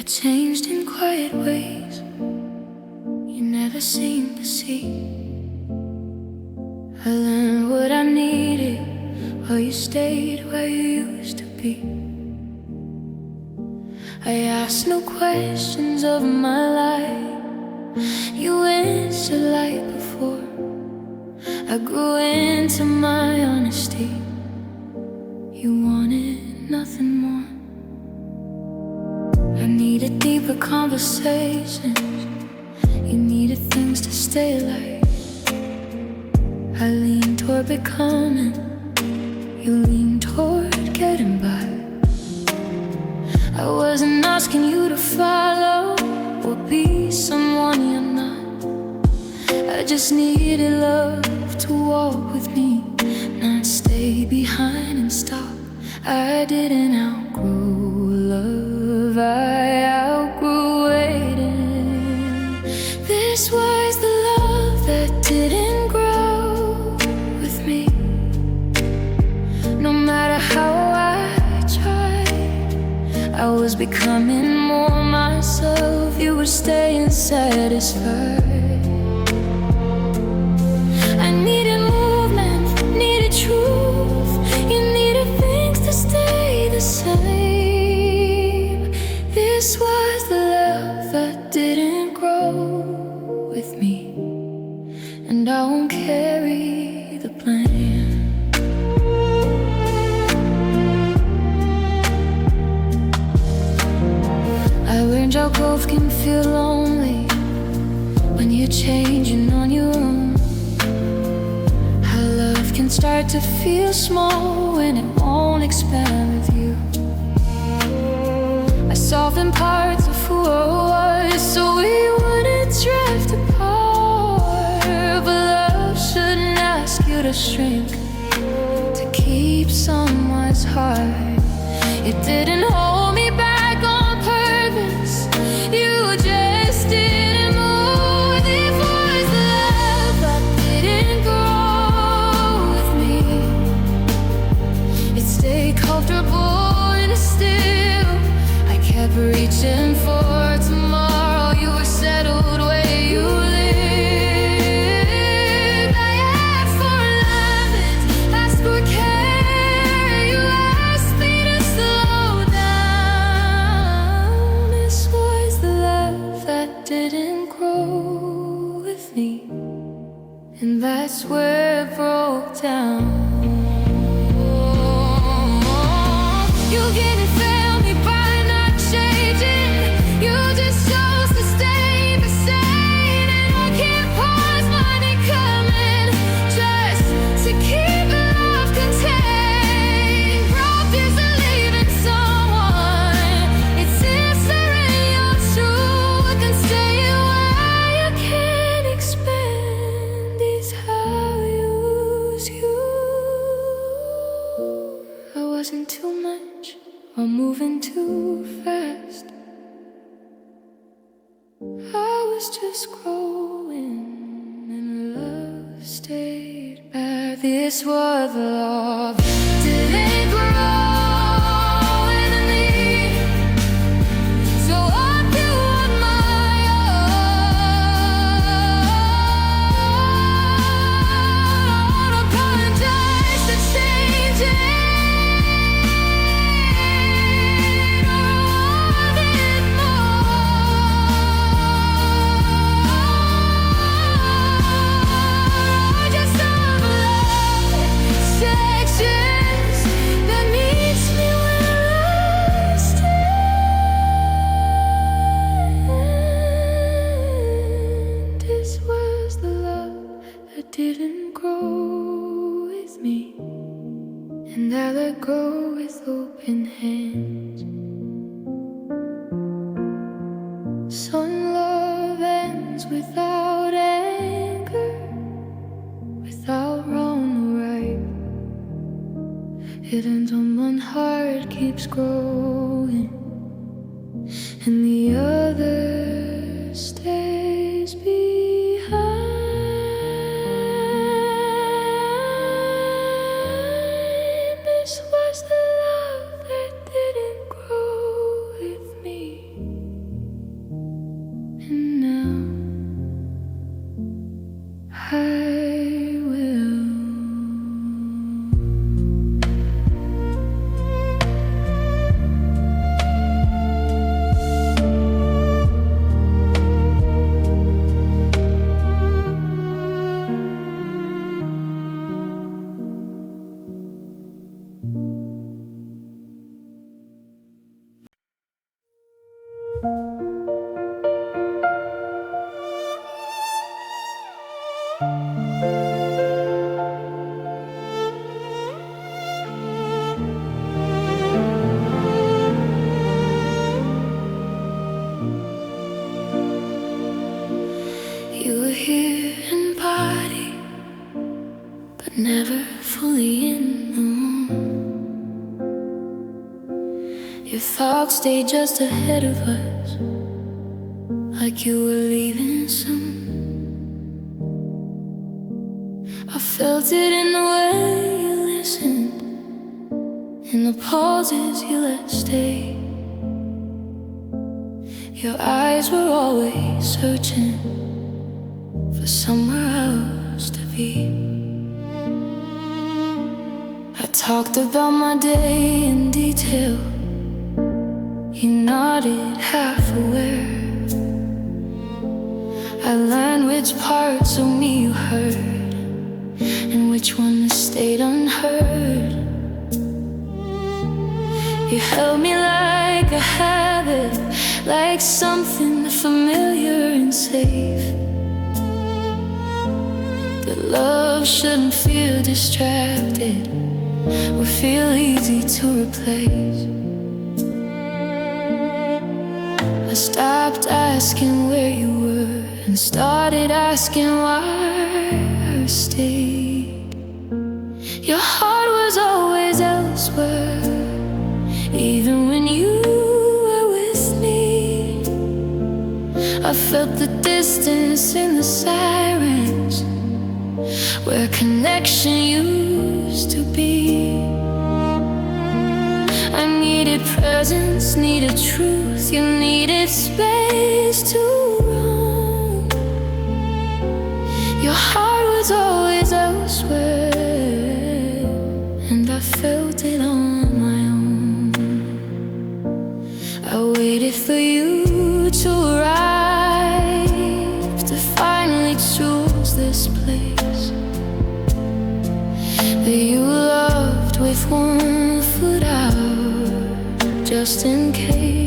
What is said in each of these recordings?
changed in quiet ways you never seemed to see. I learned what I needed while you stayed where you used to be. I asked no questions of my life, you answered like before. I grew into my honesty, you wanted nothing more. I needed deeper conversations, you needed things to stay alive. I leaned toward becoming, you leaned toward getting by. I wasn't asking you to follow or be someone you're not. I just needed love to walk with me, not stay behind and stop. I didn't outgrow love, I outgrew waiting. This was the love that didn't grow with me. No matter how I tried, I was becoming more myself. You were staying satisfied. I needed movement, needed truth. You needed things to stay the same. This was the love that didn't grow with me, and I won't carry the blame. I learned how growth can feel lonely when you're changing on your own. How love can start to feel small when it won't expand with you. I softened parts of who I was so we wouldn't drift apart. But love shouldn't ask you to shrink to keep someone's heart. It didn't hold me back on purpose, you just didn't move. It was love that didn't grow with me. It stayed comfortable and still. I kept reaching for tomorrow. You were settled where you lived. I asked for love, asked for care. You asked me to slow down. This was the love that didn't grow with me, and that's where it broke down. You didn't fail me by not changing. You just chose to stay the same. And I can't pause money coming just to keep love contained. Growth isn't leaving someone, it's answering your truth and staying where you can't expand. Is how you use you. I wasn't too much or moving too fast. I was just growing and love stayed back. This was the love didn't grow in me. So I do on my own. Don't apologize for changing. Didn't grow with me, and I let go with open hands. Some love ends without anger, without wrong or right. It ends when one heart keeps growing and the other stays behind. This was the love that didn't grow with me. You were here in body, but never fully in the room. Your thoughts stayed just ahead of us, like you were leaving soon. I felt it in the way you listened, in the pauses you let stay. Your eyes were always searching for somewhere else to be. I talked about my day in detail. You nodded, half aware. I learned which parts of me you heard and which ones stayed unheard. You held me like a habit, like something familiar and safe. That love shouldn't feel distracted or feel easy to replace. I stopped asking where you were and started asking why I stayed. Your heart was always elsewhere, even when you were with me. I felt the distance in the sirens, where connection used to be. I needed presence, needed truth. You needed space to roam. Your heart was always elsewhere, and I felt it on my own. I waited for you to arrive, to finally choose this place that you loved with one foot out, just in case.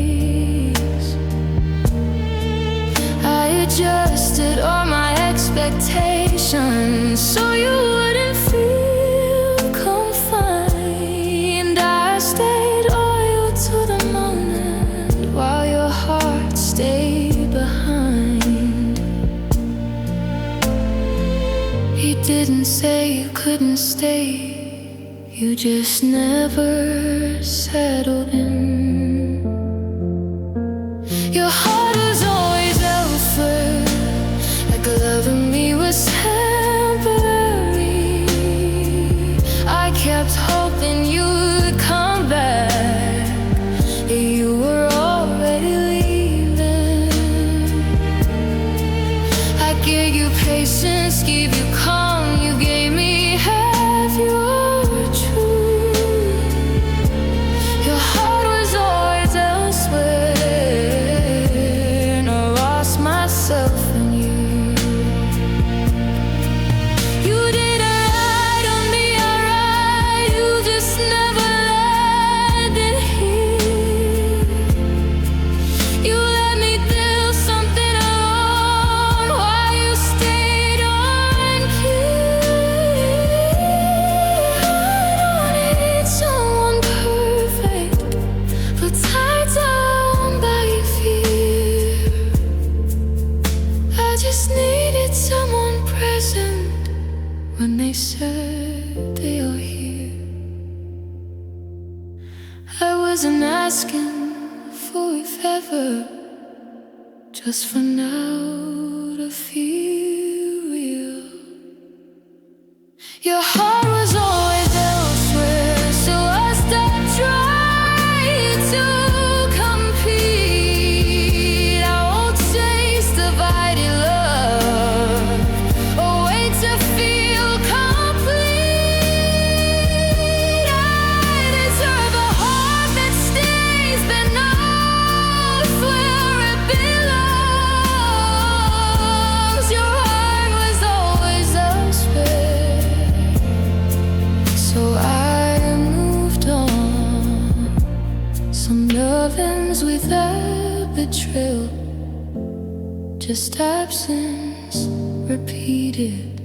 I adjusted all my expectations so you wouldn't feel confined. I stayed loyal to the moment while your heart stayed behind. He didn't say you couldn't stay, you just never settled in. Your heart was always elsewhere, like loving me was temporary. I kept hoping you'd come back, you were already leaving. I gave you patience, gave you calm, you gave me half your truth. Your heart was always elsewhere, and I lost myself in you. You didn't ride on me, alright, you just never landed here. You let me do something alone while you stayed on cue. I don't need someone perfect, but tied down by fear. I just needed someone present when they said they are here. I wasn't asking for if ever, just for now to feel real. Your heart was always elsewhere, so I stopped trying to compete. I won't chase divided love or wait to feel complete. I deserve a heart that stays, but knows where it belongs. Your heart was always elsewhere, felt, just absence repeated.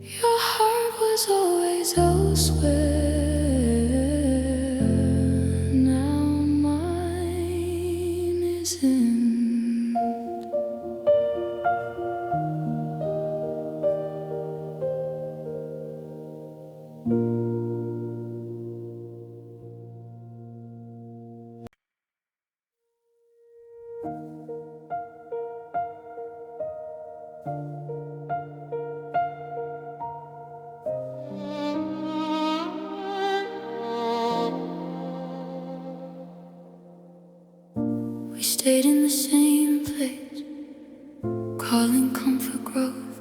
Your heart was always elsewhere. Now mine isn't. We stayed in the same place, calling comfort growth.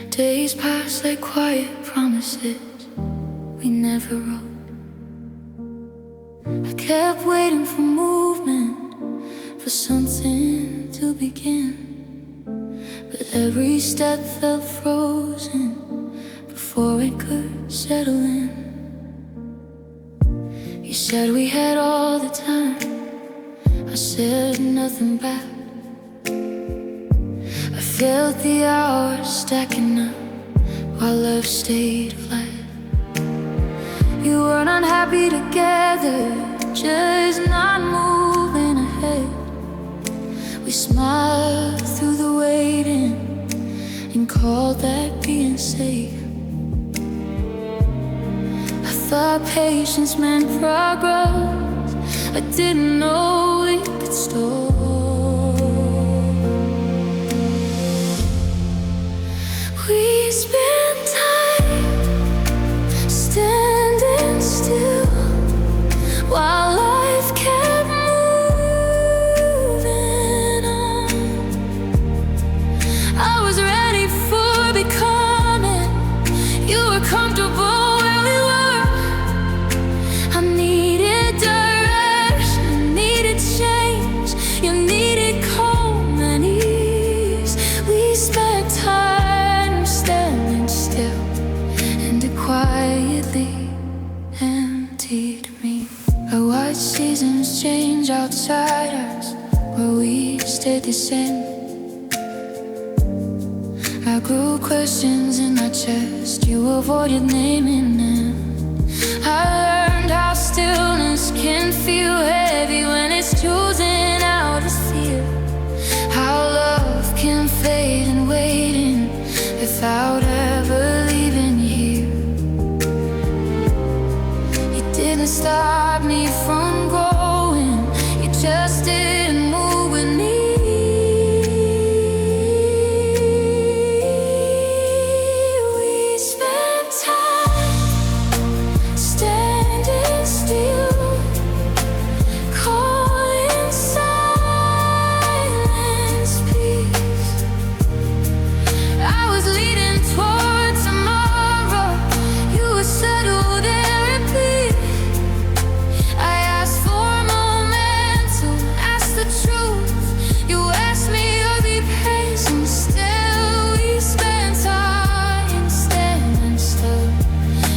Days passed like quiet promises we never wrote. I kept waiting for movement, for something to begin, but every step felt frozen before it could settle in. You said we had all the time, I said nothing back. I felt the hours stacking up while love stayed flat. You weren't unhappy together, just not moving ahead. We smiled through the waiting and called that being safe. I thought patience meant progress, I didn't know it could stop. We spent time standing still while life kept moving on. I was ready for becoming, you were comfortable where we were. I needed direction, needed change, you needed calm and ease. We spent time standing still, and it quietly emptied me. I watched seasons change outside us, where we stayed the same. I grew questions in my chest, you avoided naming them. I learned how stillness can feel heavy when it's chosen out of fear. How love can fade in waiting without ever leaving here. You didn't stop me from growing, you just didn't move with me. We spent time standing still, calling silence peace. I was leading toward tomorrow, you were settled there at peace. I asked for momentum, asked the truth. You asked me to be patient. Still, we spent time standing still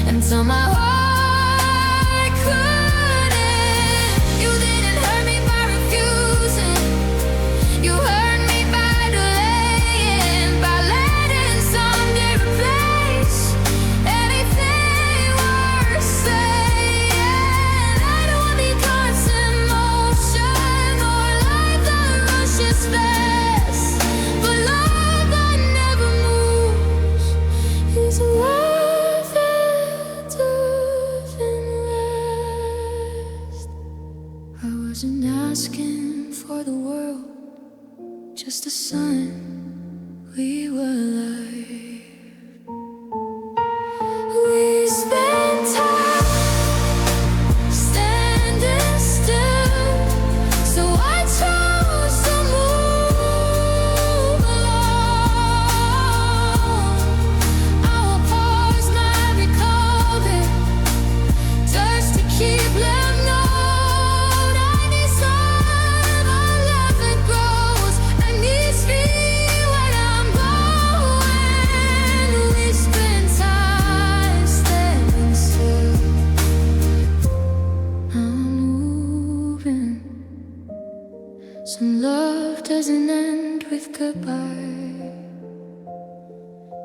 until my heart couldn't. You didn't hurt me by refusing, you hurt me by delaying, by letting someday replace anything worth saying. I don't want the constant motion or life that rushes fast, but love that never moves is love that doesn't last. I wasn't asking for the world, just a sign we were alive. We spent time standing still, so I chose to move along. I will pause my recovery just to keep them known. I need some, I love that grows, I need speed when I'm going. Some love doesn't end with goodbye.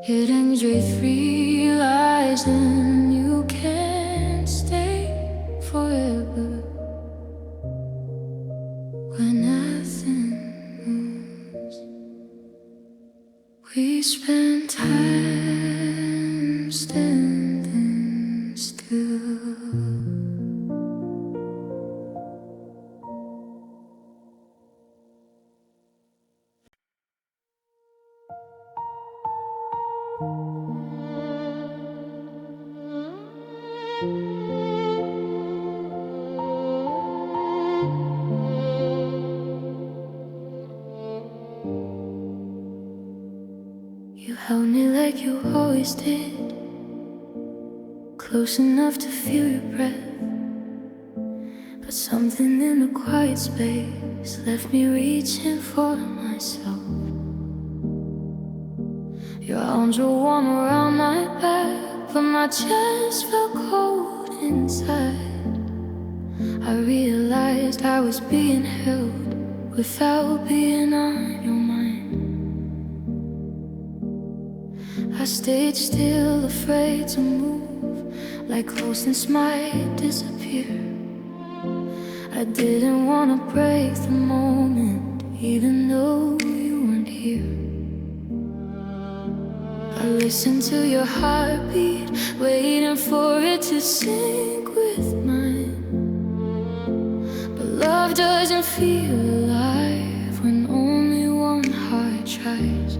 It ends with realizing you can't stay forever. When nothing moves, we spend time standing still. You held me like you always did, close enough to feel your breath. But something in the quiet space left me reaching for myself. Your arms were warm around my back, but my chest felt cold inside. I realized I was being held without being on your mind. I stayed still, afraid to move, like closeness might disappear. I didn't want to break the moment, even though you weren't here. I listened to your heartbeat, waiting for it to sync with mine. But love doesn't feel alive when only one heart tries.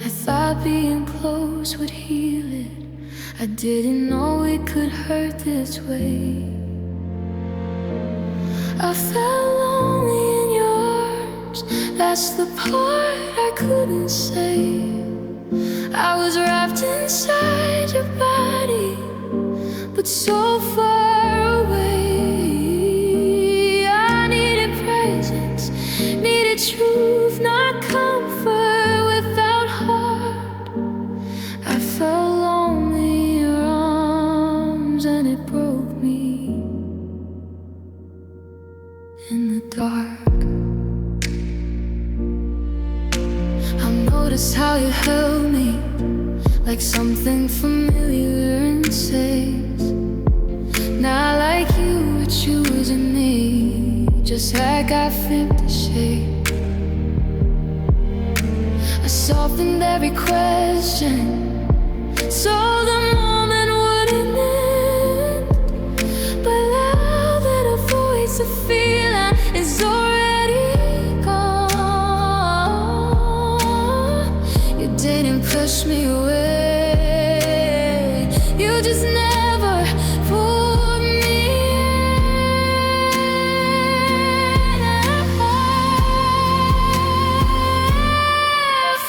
I thought being close would heal it. I didn't know it could hurt this way. I felt lonely in your arms, that's the part I couldn't say. I was wrapped inside your body, but so far away. I needed presence, needed truth, not comfort without heart. I felt lonely in your arms, and it broke me in the dark. I noticed how you held me, like something familiar and safe. Not like you were choosing me, just like I fit the shape. I softened every question, so the moment wouldn't end. But now that avoids the feeling is already gone. You didn't push me away, you just never pulled me in. I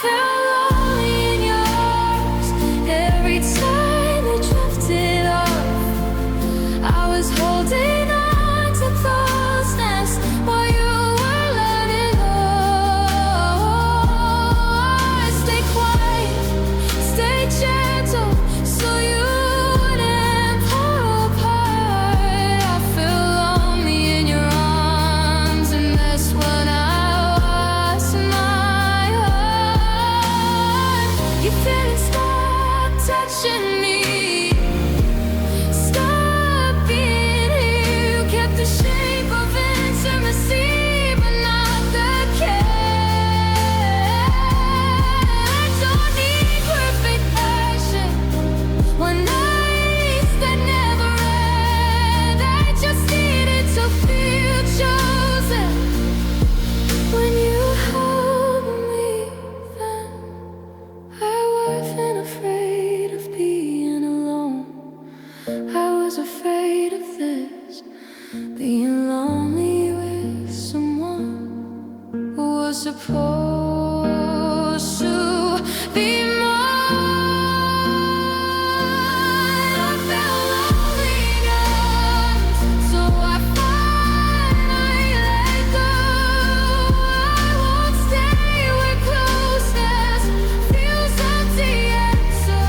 felt lonely in your arms every time you drifted off. I was holding on to closeness while you were letting go. Stay quiet, stay gentle, so you wouldn't fall apart. I feel lonely in your arms, and that's when I lost my heart. You couldn't stop touching me, stop being here. You kept the shape of intimacy, but not the care. I don't need perfect passion, one nights that never end. I just needed to feel chosen when you held me then. I wasn't afraid of being alone. I was afraid of this, being lonely with someone who was supposed to be mine. I felt lonely in your arms, so I finally let go. I won't stay where closeness feels empty and so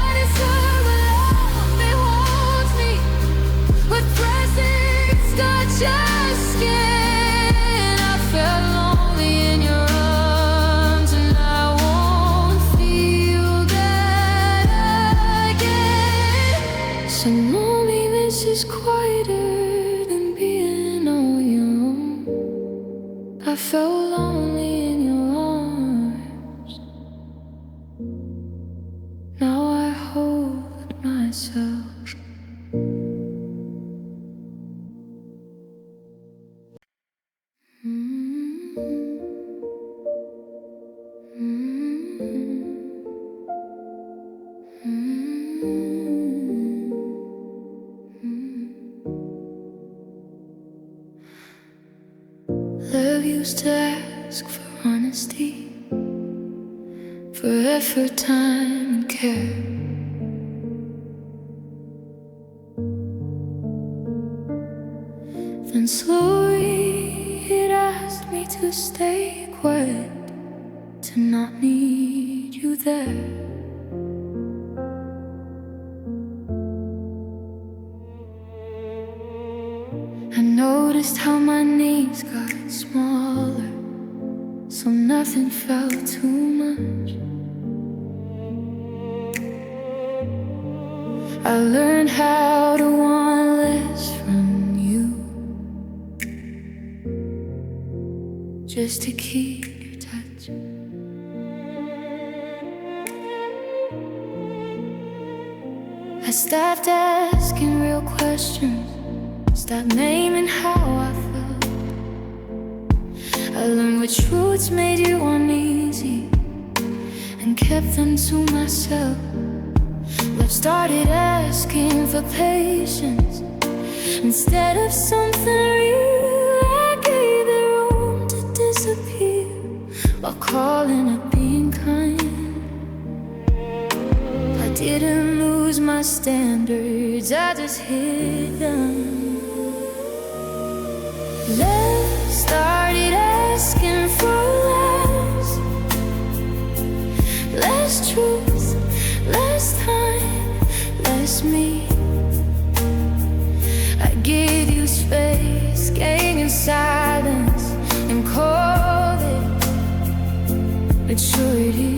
undeserved. Love that holds me with presence. lighter than being on your own. I felt lonely in your arms. Now I hold myself. Love used to ask for honesty, for effort, time, and care. Then slowly it asked me to stay quiet, to not need you there. I noticed how my needs got smaller, so nothing felt too much. I learned how to want less from you, just to keep your touch. I stopped asking real questions, stopped naming how I felt. I learned what truths made you uneasy and kept them to myself. Love started asking for patience instead of something real. I gave it room to disappear while calling it being kind. I didn't lose my standards, I just hid them. Love started asking for less truth, less time, less me. I gave you space, gave you silence, and called it maturity.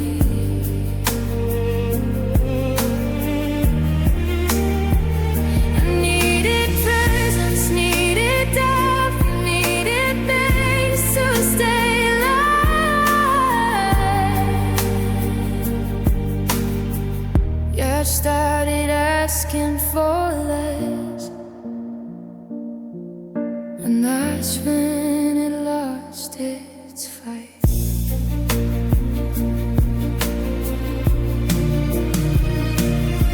I started asking for less, and that's when it lost its fight.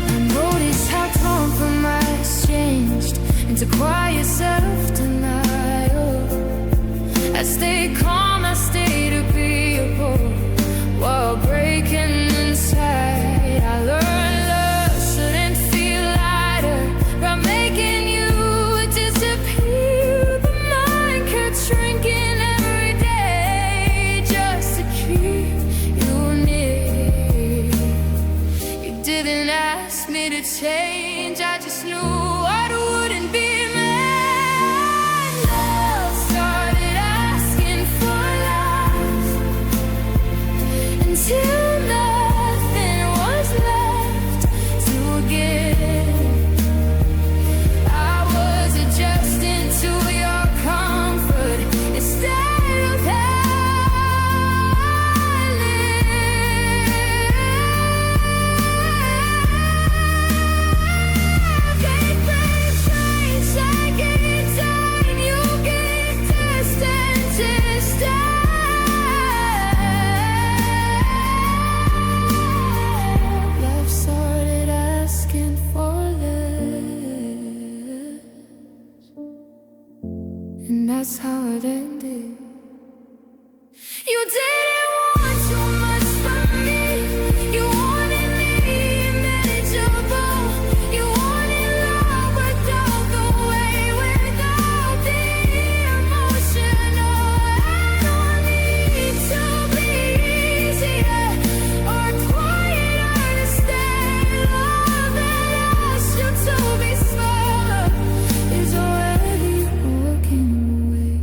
I noticed how compromise changed into quiet self-denial. I stayed calm, I stayed agreeable while breaking inside. I learned to change, I just knew what wouldn't be mine. Love started asking for love until nothing was left to give. I was adjusting to your comfort instead of and that's how it ended. You didn't want too much from me. You wanted me manageable. You wanted love without the way, without the emotional. I don't need to be easier or quieter to stay. Love that asked you to be smaller is already walking away.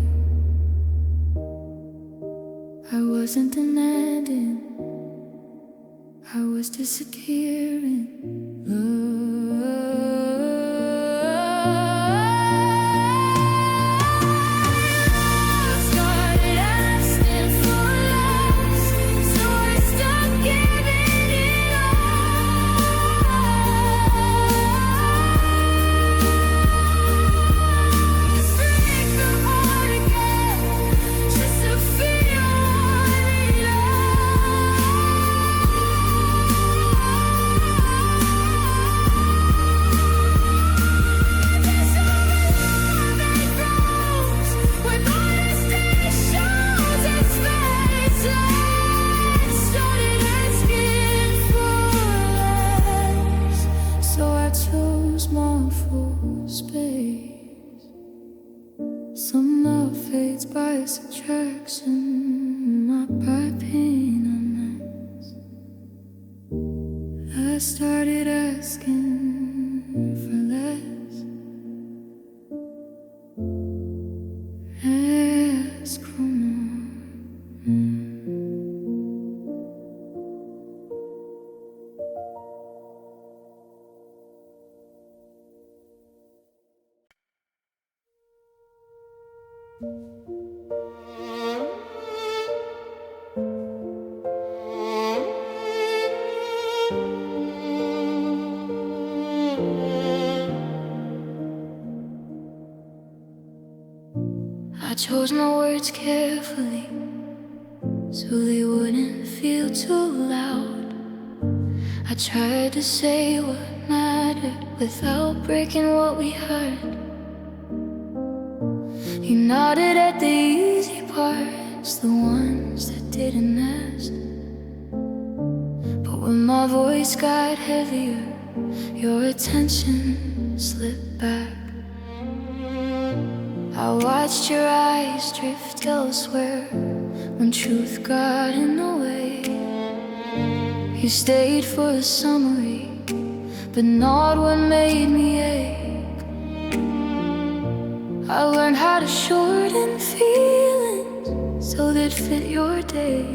I wasn't demanding, I was disappearing. some love fades by subtraction, not by pain or mess. I started asking for less. Ask for more. I chose my words carefully so they wouldn't feel too loud. I tried to say what mattered without breaking what we heard. You nodded at the easy parts, the ones that didn't last. But when my voice got heavier, your attention slipped back. I watched your eyes drift elsewhere when truth got in the way. You stayed for a summary, but not what made me ache. I learned how to shorten feelings so they'd fit your day.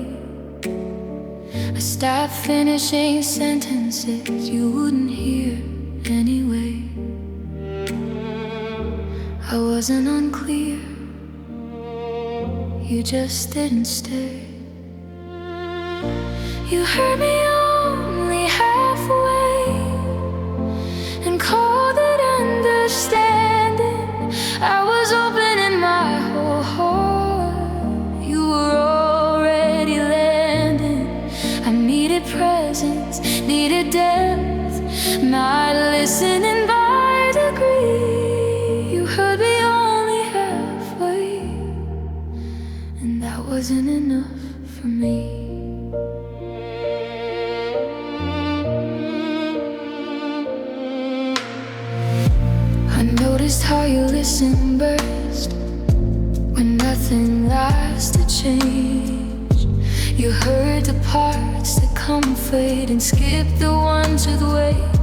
I stopped finishing sentences you wouldn't hear anyway. I wasn't unclear, you just didn't stay. You heard me only halfway and called it understanding. I was opening my whole heart, you were already landing. I needed presence, needed depth, not listening by degree. You heard me only halfway, and that wasn't enough for me. I noticed how you listened burst when nothing lasted changed. You heard the parts that come fade and skipped the ones with weight.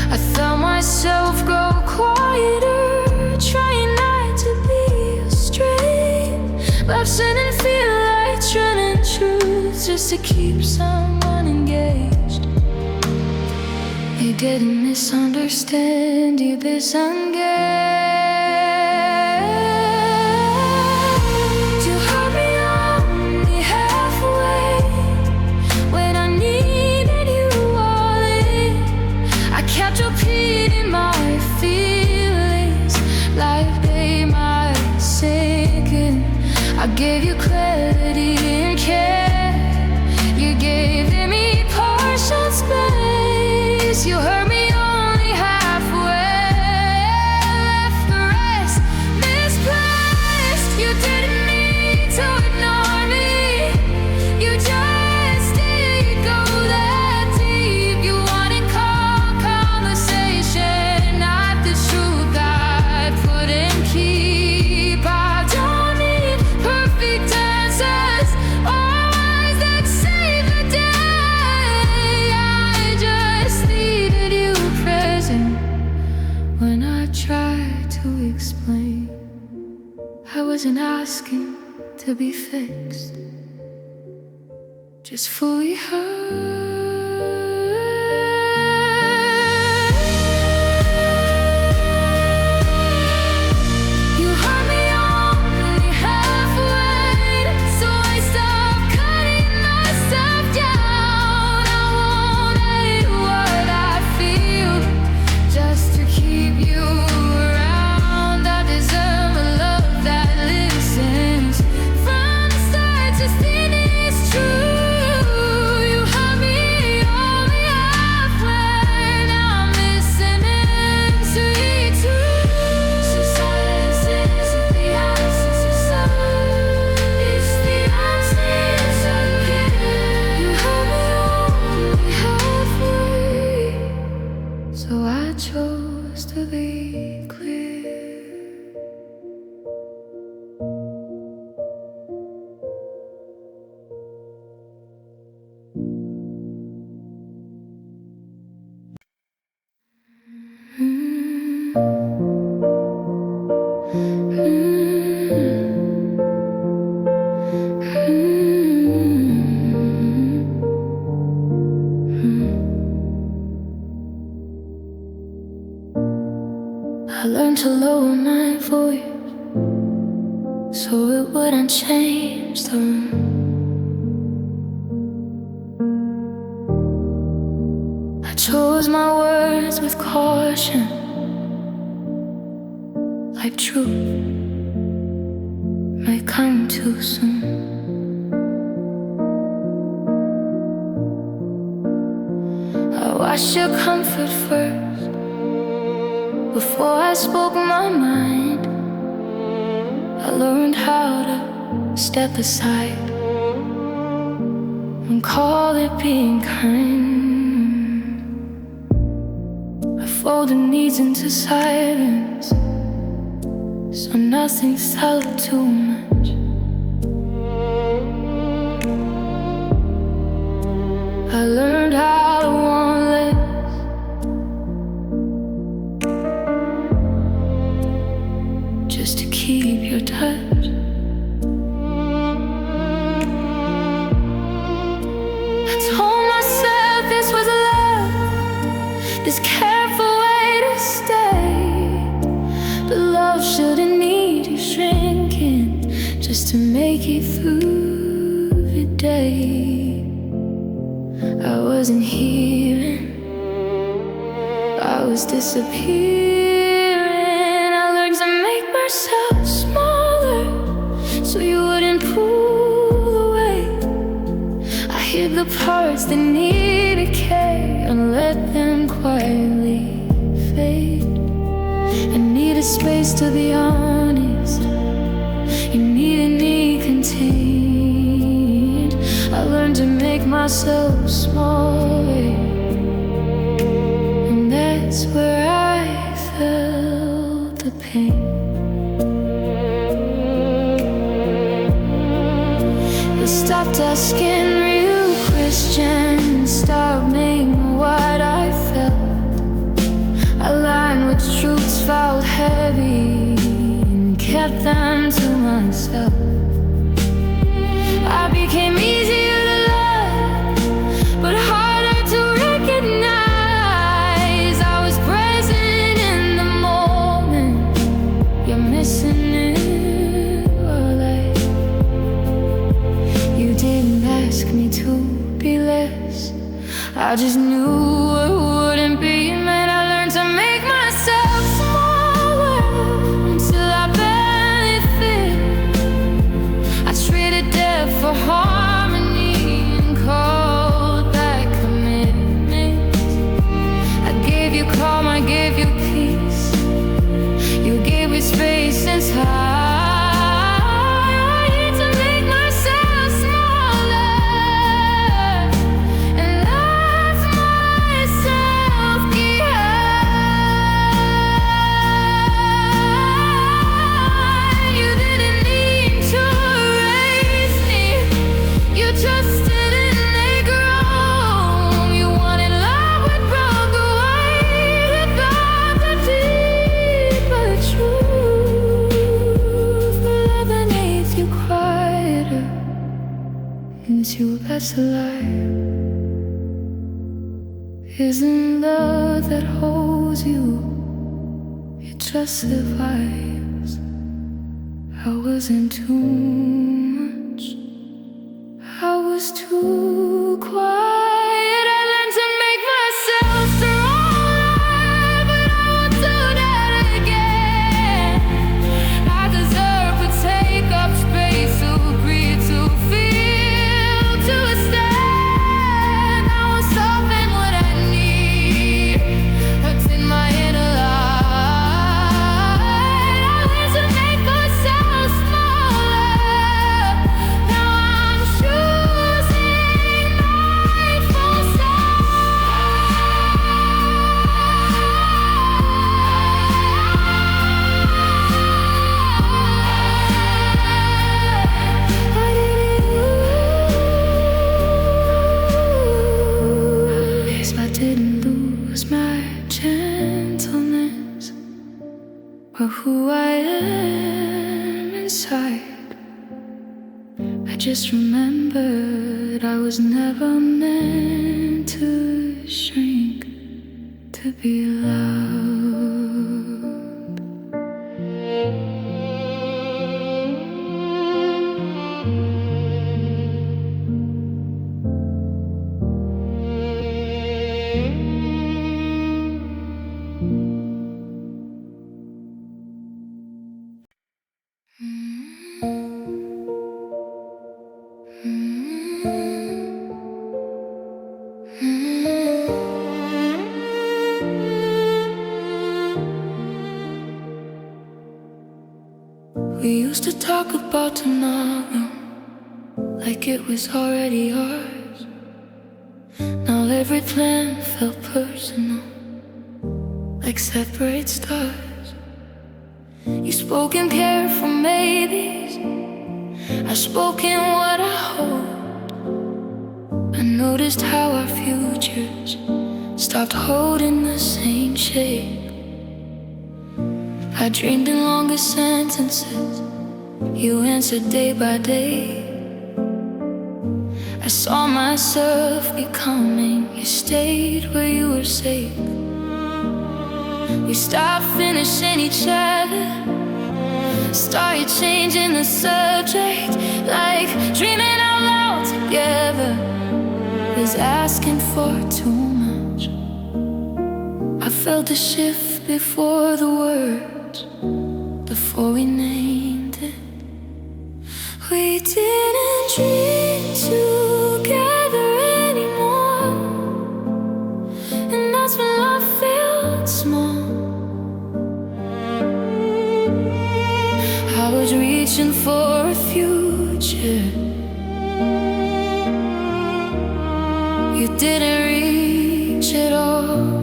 I felt myself grow quieter, trying not to be a strain. Lapsing and feel like trilling truths just to keep someone engaged. You didn't misunderstand, you disengaged. You heard me only halfway when I needed you all in. I kept repeating my feelings like they might sink in. I gave you clarity and care, you gave me partial space. You heard me only halfway, left the rest misplaced. You didn't need to ignore me, you just did go that deep. You wanted calm conversation, not the truth I couldn't keep. I don't need perfect answers or words that save the day. I just needed you present when I tried to explain. I wasn't asking to be fixed, just fully heard. You heard me only halfway, so I stopped cutting myself down. I won't edit what I feel just to keep you around. I deserve a love that listens from the start to finish true. You heard me only halfway, now I'm listening to you too. So silence isn't the absence of sound, it's the absence of care. You heard me only halfway, so I chose to be clear. I learned to lower my voice so it wouldn't change the room. I chose my words with caution, like truth may come too soon. I watched your comfort first before I spoke my mind. I learned how to step aside and call it being kind. I folded needs into silence so nothing felt too much. I learned how to want less, just to keep your touch. I told myself this was love, this careful way to stay. But love shouldn't need you shrinking just to make it through the day. I wasn't healing, I was disappearing. I learned to make myself smaller so you wouldn't pull away. I hid the parts that needed care and let them quietly fade. I needed space to be honest, you needed me contained. I learned to make myself smaller, and that's where I felt the pain. I stopped asking real questions, stopped making what I felt. I lined with truths felt heavy and kept them to myself. I became easier to love, but harder to recognize. I was present in the moment, you're missing it all. You didn't ask me to be less, I just knew it wouldn't be meant. I learned to make myself smaller until I barely fit. I traded depth for harmony and called back commitments. I gave you calm, I gave you peace, you gave me space inside. Into a better life. Isn't love that holds you, it just survives. I wasn't too much, I was too quiet. I learned to make myself stronger, but I won't do that again. I deserve to take up space, to breathe, to feel, to stand. I want something what I need, what's in my inner light. I learned to make myself smaller, now I'm choosing mindful if I didn't lose my gentleness or who I am inside, I just remembered I was never meant to shrink to be loved. We used to talk about tomorrow like it was already ours. Now every plan felt personal, like separate stars. You spoke in careful maybes, I spoke in what I hoped. I noticed how our futures stopped holding the same shape. I dreamed in longer sentences, you answered day by day. I saw myself becoming, you stayed where you were safe. We stopped finishing each other, started changing the subject, like dreaming out loud together was asking for too much. I felt the shift before the words, before we named it. We didn't dream together anymore, and that's when love felt small. I was reaching for a future, you didn't reach at all.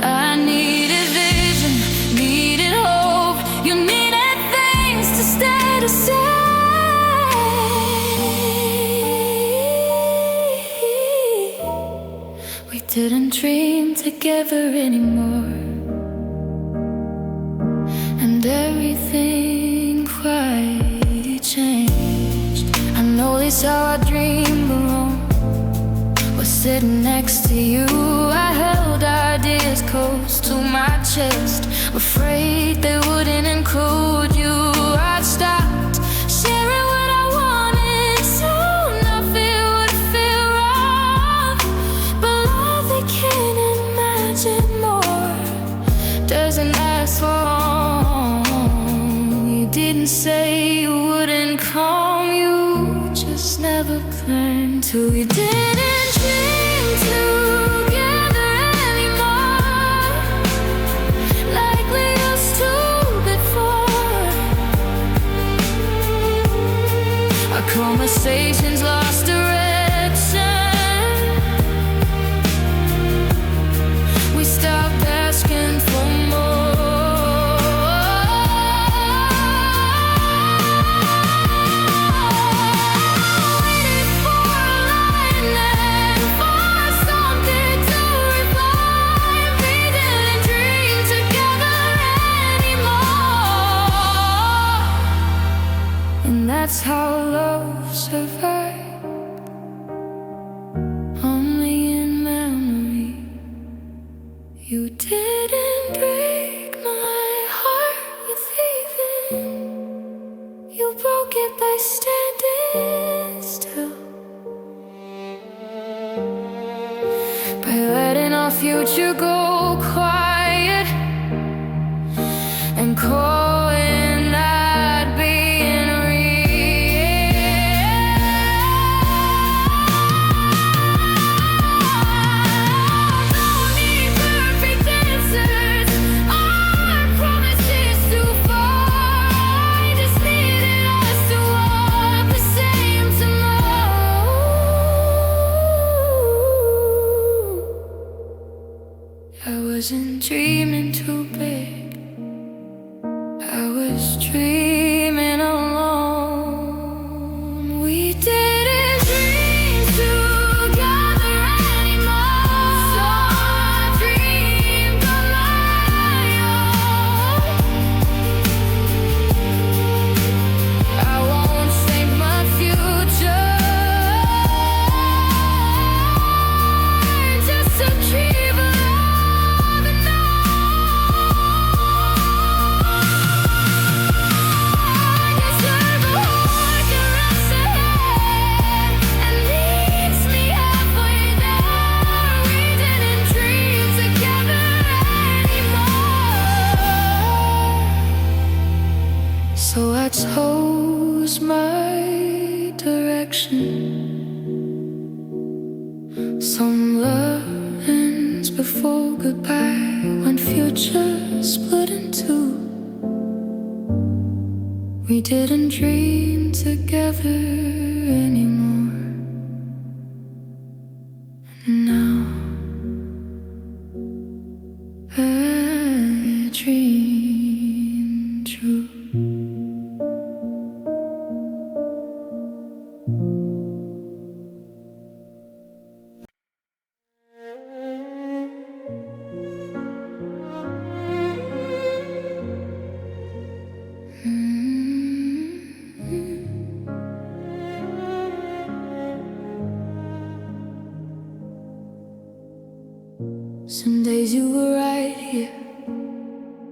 I needed vision, needed hope, you needed things to stay the same. We didn't dream together anymore, and everything quite changed. I noticed how I dreamed alone was sitting next to you. I held ideas close to my chest, afraid they wouldn't include you. I stopped sharing what I wanted, so nothing would feel wrong. But love they can't imagine more doesn't last long. You didn't say you wouldn't come, you just never planned to. We didn't dream together anymore, like we used to before. Our conversations lost direction, we stopped asking for more. Waiting for a line and for something to reply. We didn't dream together anymore, and that's how love survived, only in memory. You didn't break my heart with leaving, you broke it by standing still, by letting our future go quiet and calling that being real. Don't need perfect answers, our promises too far. I just needed us to walk the same tomorrow. I wasn't dreaming too big, I was dreaming alone. We didn't dream together anymore, so I dreamed on my own. I won't sink my future just to dream of love and I deserve a heart that runs ahead and leads me halfway there. We didn't dream together anymore, so I chose my direction. Some love ends before goodbye, when future split in two. We didn't dream together anymore. Now a dream true. Some days you were right here,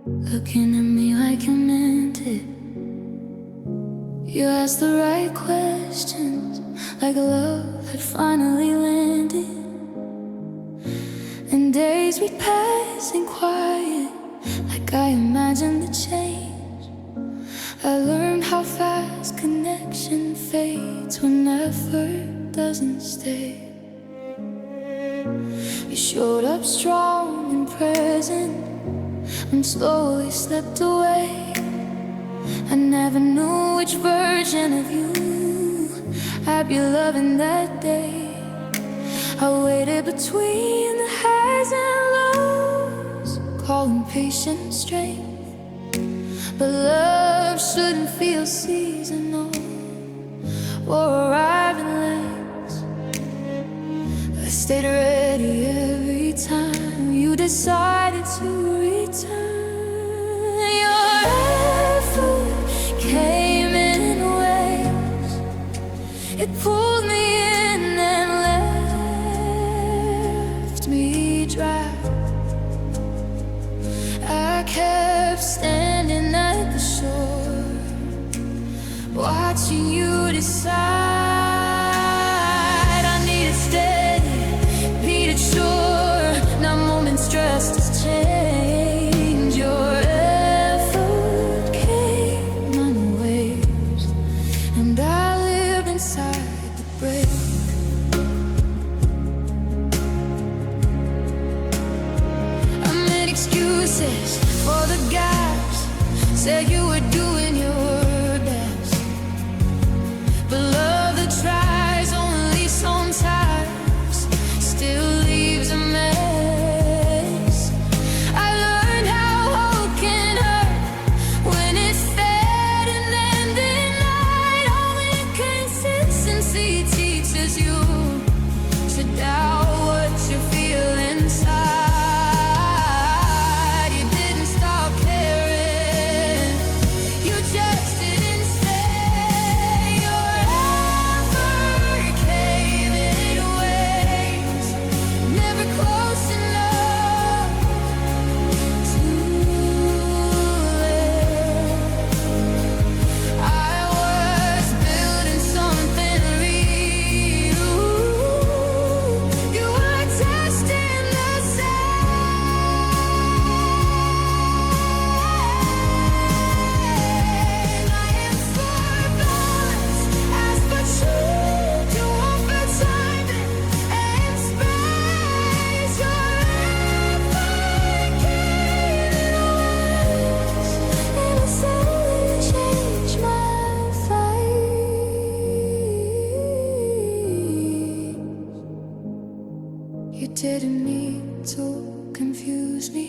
looking at me like you meant it. You asked the right questions, like love had finally landed. And days we'd pass in quiet, like I imagined the change. I learned how fast connection fades when effort doesn't stay. You showed up strong and present and slowly slipped away. I never knew which version of you I'd be loving that day. I waited between the highs and lows, calling patience strength. But love shouldn't feel seasonal or arriving late. I stayed ready every time you decided to return. Your effort came in waves, it pulled me in and left me dry. I kept standing at the shore, watching you decide. I needed steady, beat sure, now moments dressed as change. Your effort came on waves, and I lived inside the break. I made excuses for the gaps, said you were doing your best, but love that tries only sometimes still leaves a mess. I learned how hope can hurt when it's fed and then denied. Only consistency teaches you to doubt what you feel inside. You didn't stop caring, you just didn't stay. Your effort came in waves, never close enough to live. I was building something real, you were testing the same. I am for balance, as for truth, you want for timing and space. Your effort came in waves, and it suddenly changed my fate. You didn't need to confuse me,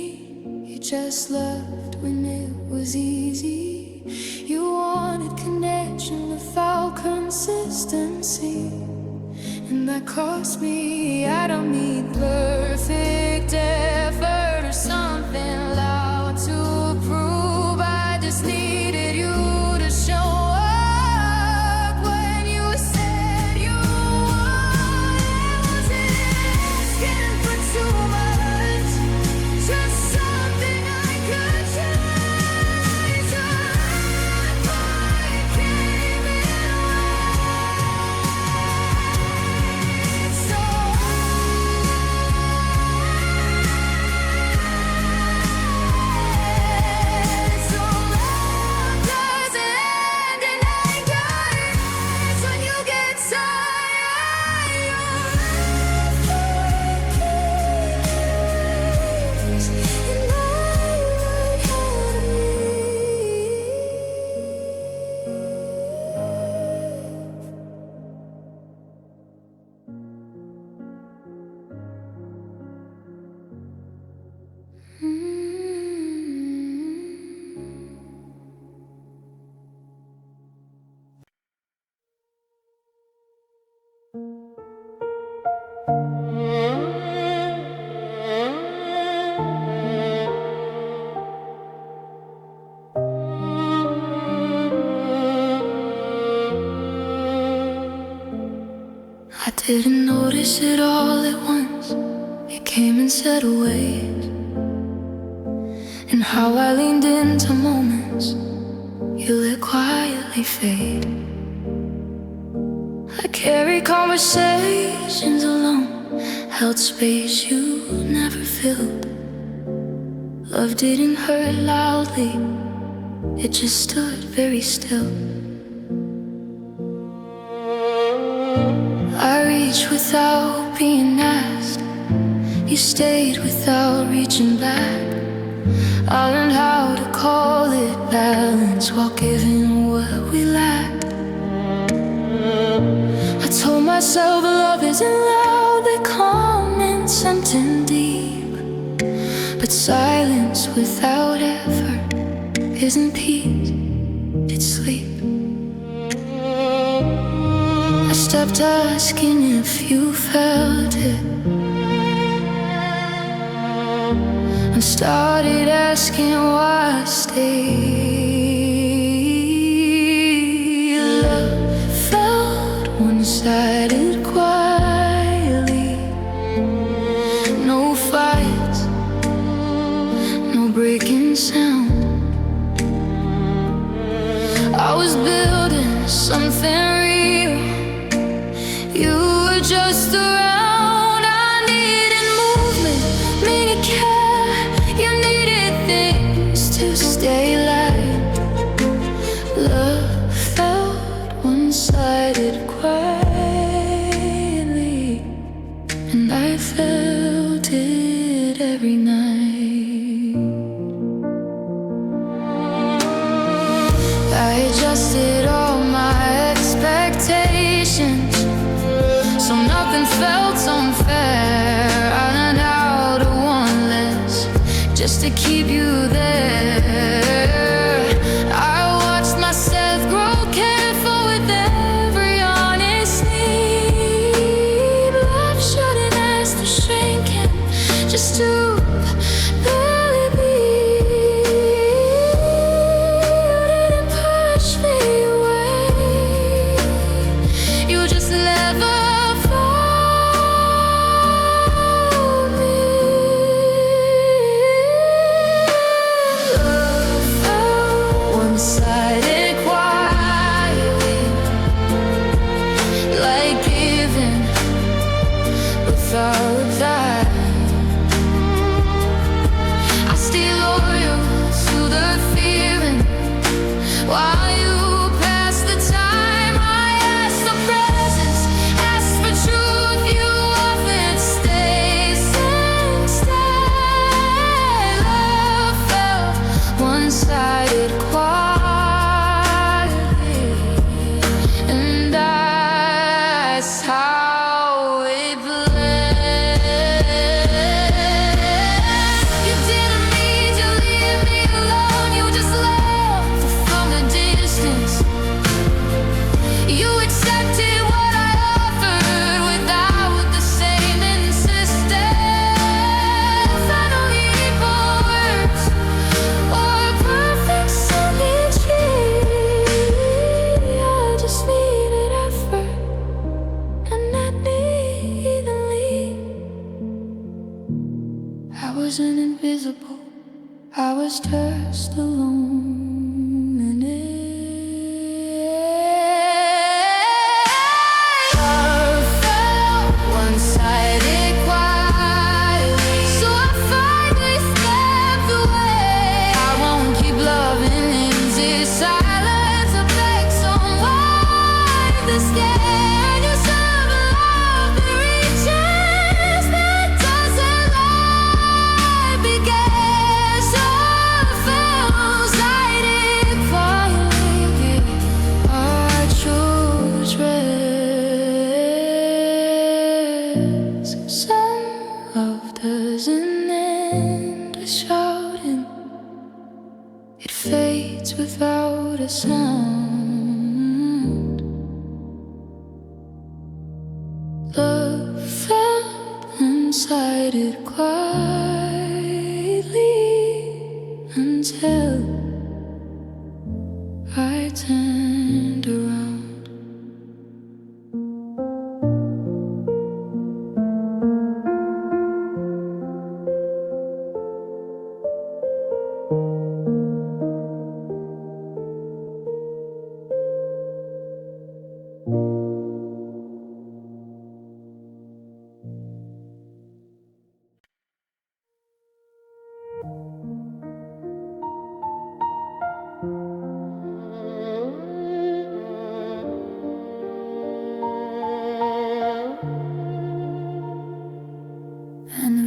you just loved when it was easy. You wanted connection without consistency, and that cost me. I don't need perfect effort or something loud to prove. I just needed you to show up when you said you would. I wasn't asking for too much, just something I could change. Your effort came in waves, so Didn't notice it all at once. It came and said away. And how I leaned into moments you let quietly fade. I carry conversations alone, held space you never filled. Love didn't hurt loudly, it just stood very still. I reached without being asked, you stayed without reaching back. I learned how to call it balance while giving what we lacked. I told myself love isn't loud, but calm and something deep. But silence without effort isn't peace, it's sleep. I stopped asking if you felt it and started asking why I stayed. Love felt one-sided quietly. No fights, no breaking sound. I was building something real, you were just around. I needed movement, needed care, you needed things to stay alive. Love felt one-sided quietly, and I felt it every night. I adjusted all my expectations, so nothing felt unfair. I learned how to want less, just to keep you there. I watched myself grow careful with every honest need. Love shouldn't ask for shrinking, just to barely be. You didn't push me away, you just never found me. Love felt one-sided quietly, like giving without reply. I stay loyal to the feeling while you pass the time. I ask for presence, ask for truth, you often stays instead. Love felt one-sided quietly, and that's how it bled. You didn't need to leave me alone, you just left from the distance. You accepted what I offered without the same insistence. I don't need more words or perfect symmetry. I just needed effort, and not evenly. I wasn't invisible, I was just alone in it. Love felt one-sided quietly, so I finally stepped away. I won't keep loving empty silence. I beg someone to scared yourself of love that reaches, that doesn't lie, began. So I felt one-sided quietly, I chose rest. Some love doesn't end with shouting, it fades without a sound. Love felt one-sided quietly until I turned around.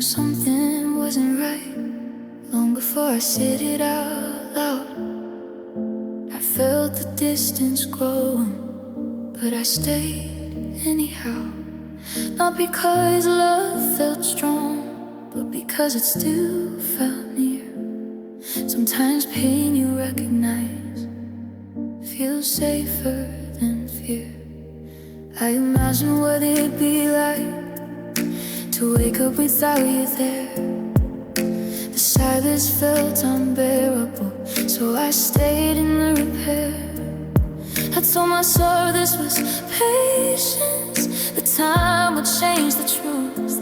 something wasn't right long before I said it out loud. I felt the distance growing, but I stayed anyhow. Not because love felt strong, but because it still felt near. Sometimes pain you recognize feels safer than fear. I imagine what it'd be like to wake up without you there. The silence felt unbearable, so I stayed in the repair. I told myself this was patience, the time would change the truth.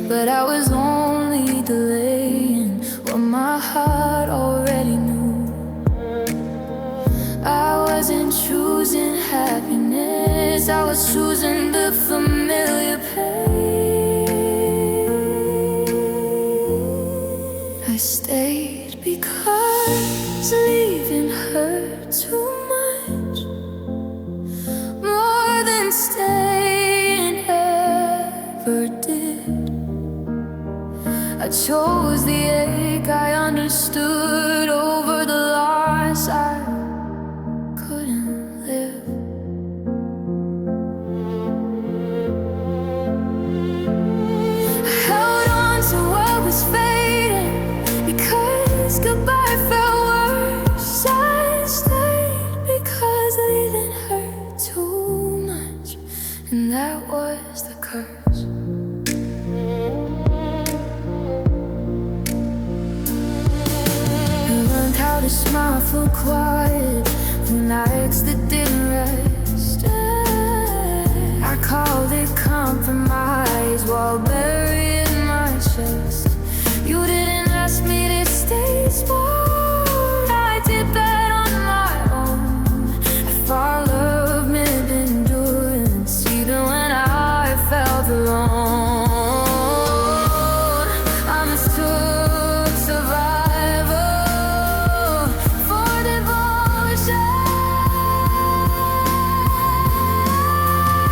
But I was only delaying what my heart already knew. I wasn't choosing happiness, I was choosing the familiar pain. I stayed because leaving hurt too much, more than staying ever did. I chose the ache I understood over the loss I couldn't live. I held on to what was fading because goodbye felt worse. I stayed because leaving hurt too much, and that was the curse. How to smile for quiet through nights that didn't rest. I called it compromise while buried in my chest. You didn't ask me to stay small, I did that on my own. I thought love meant endurance even when I felt alone. I mistook survival for devotion.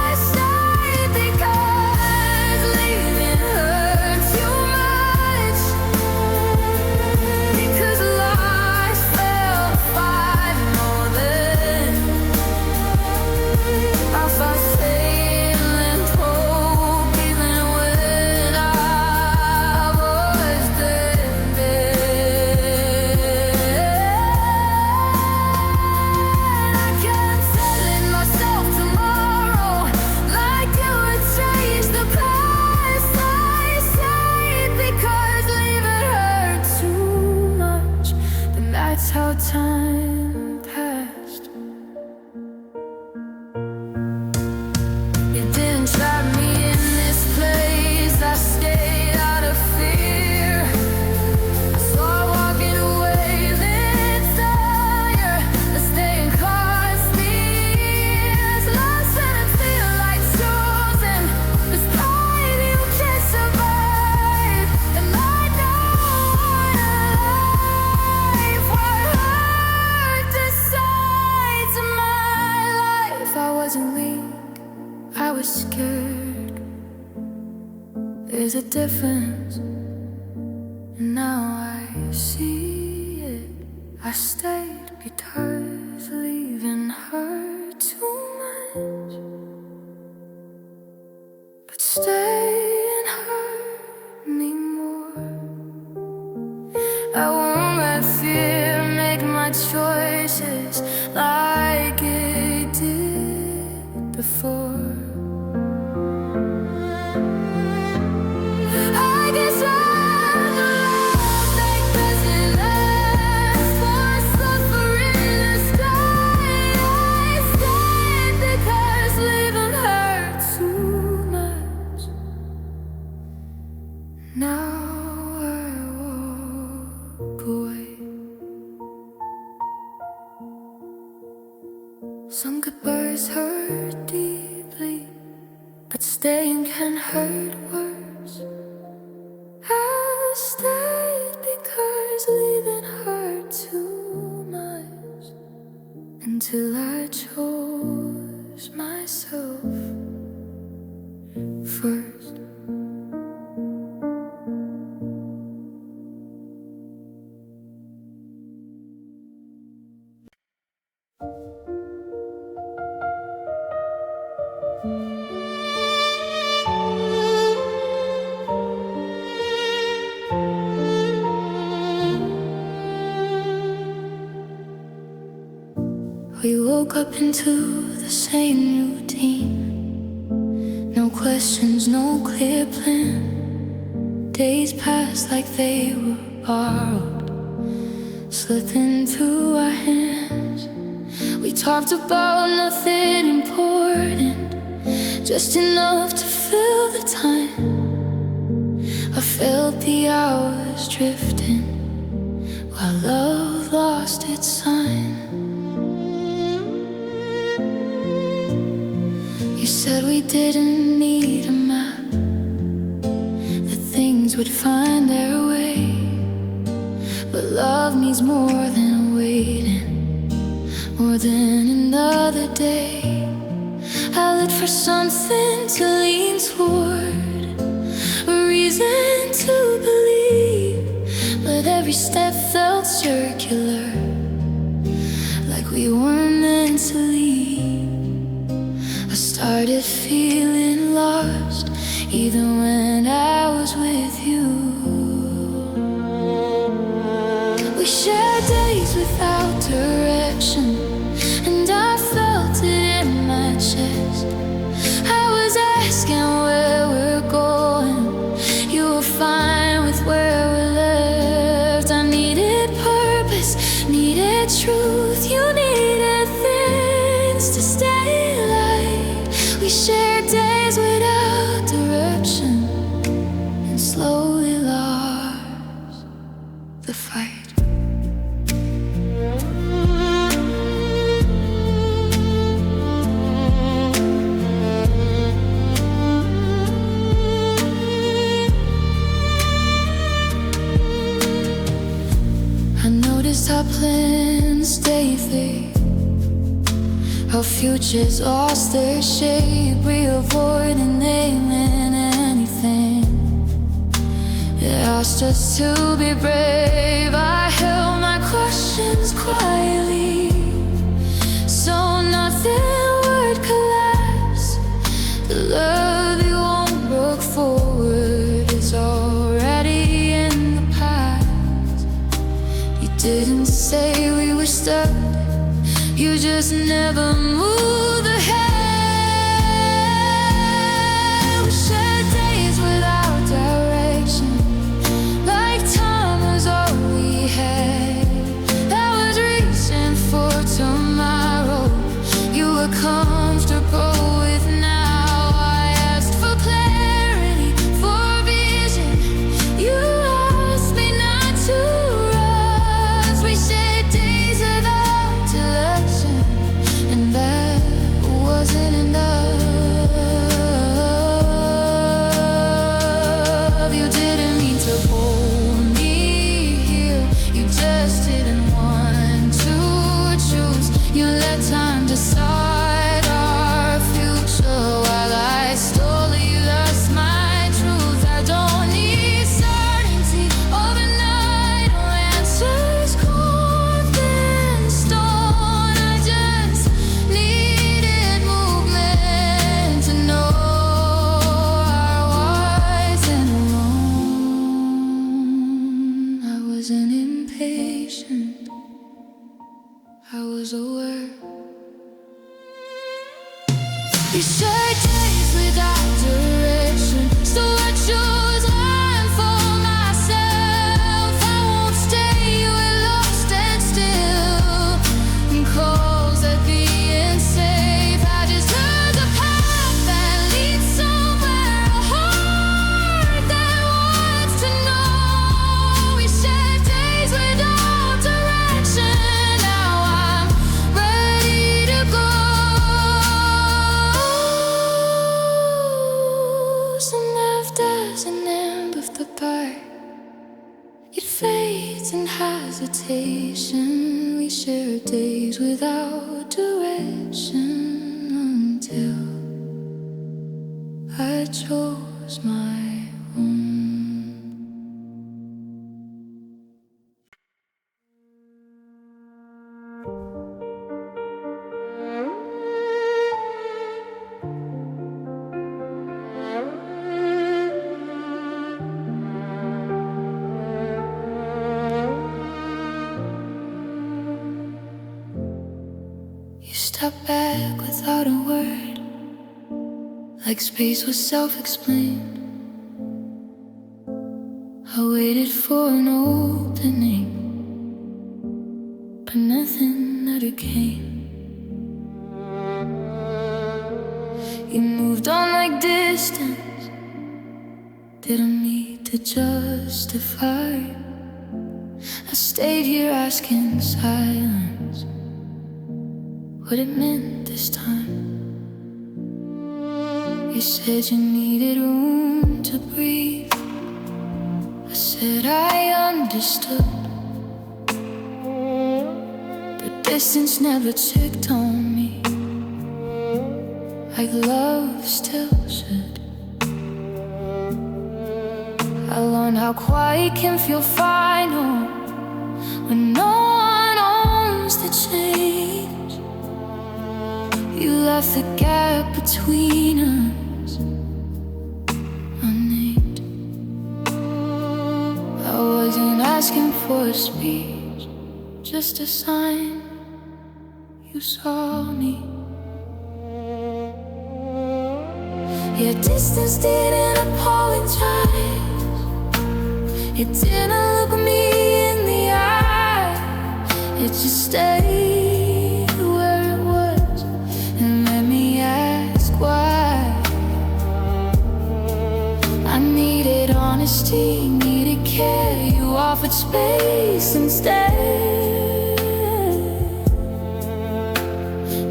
I stayed because leaving hurt too much, because life felt fine more than I felt failing hope even when I was dead. I kept telling myself tomorrow, like it would change the past. I stayed because leaving hurt too much, and that's how time passed. You didn't trap me in this place, I stayed out of fear. I saw walking away lit fire, the staying cost me years. Lost and I feel like chosen, this pride you can't survive. And I don't want a life where hurt decides my life. I wasn't weak, I was scared. There's a difference, and now I see it. I stayed because leaving hurt too much, but staying hurt me more. I won't let fear make my choices like it did before. I guess I'm the love that doesn't last, for suffering the sky. I stand because leaving hurt too much. Now I walk away. Some goodbyes hurt deeply, but staying can hurt worse. I stayed because leaving hurt too much, until I chose myself first. We woke up into the same routine. No questions, no clear plan. Days passed like they were borrowed, slipping through our hands. We talked about nothing important, just enough to fill the time. I felt the hours drifting while love lost its sign. You said we didn't need a map, that things would find their way. But love needs more than waiting, more than another day. I looked for something to lean toward, a reason to believe, but every step felt circular, like we weren't meant to leave. I started feeling lost, even when I was with you. We shared days without direction, and I felt it in my chest. I was asking where we're going, you were fine with where we left. I needed purpose, needed truth, you needed things to stay alive. We shared days without direction, and slowly lost the fight. Our plans stay fake, our futures lost their shape. We avoided naming anything. It asked us to be brave. I held my questions quietly, so nothing would collapse. The love you won't look forward is already in the past. You didn't say we were stuck, you just never moved ahead. We shared days without direction, like time was all we had. I was reaching for tomorrow, you were comfortable with now. I asked for clarity, for vision, you asked me not to rush. We shared days without direction, and that wasn't enough. You didn't mean to hold me here, you just didn't want to choose. You let time decide our future while I slowly lost my truth. I don't need certainty overnight or answers carved in stone. I just needed movement to know I wasn't alone. I wasn't impatient, I was aware. You shared days without direction, so I chose one for myself. I won't stay with lost and still, and calls at being safe. I just heard the path that leads somewhere, a heart that wants to know. We shared days without direction, now I'm ready to go. Some after an end of the bar, it fades in hesitation. We share days without direction until I chose my own. You stepped back without a word, like space was self-explained. I waited for an opening, but nothing ever came. You moved on like distance, didn't need to justify. I stayed here asking silence what it meant this time. You said you needed room to breathe. I said I understood, but distance never checked on me like love still should. I learned how quiet can feel final when no one owns the change. You left the gap between us unnamed. I wasn't asking for a speech, just a sign you saw me. Your distance didn't apologize. It didn't look me in the eye. It just stayed where it was and let me ask why. I needed honesty, needed care. You offered space instead.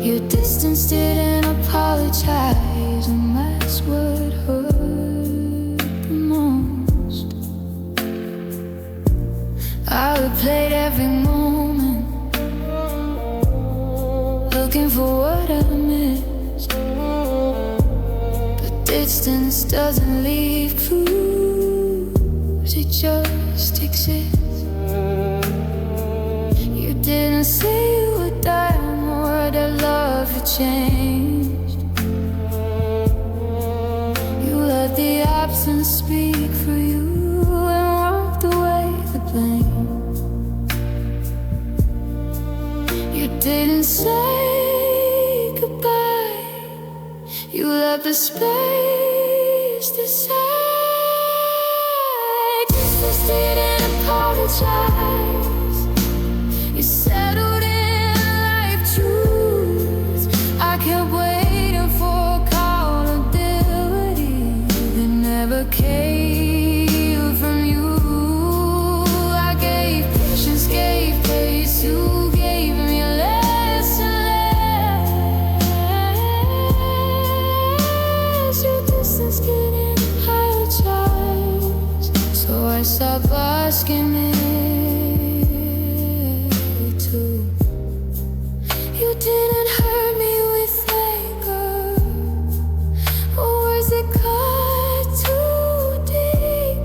Your distance didn't apologize, and that's what hurt the most. I replayed every moment, looking for what I missed. But distance doesn't leave clues, it just exists. You didn't say you would die or that love had changed. You let the absence speak for you and walked away the blame. You didn't say goodbye, you left the space decide. Distance didn't apologize. You settled in life truths. I kept waiting for accountability that never came from you. I gave patience, gave grace. You gave me less and less. Your distance didn't apologize, so I stopped asking it too. You didn't hurt me with anger or words that cut too deep.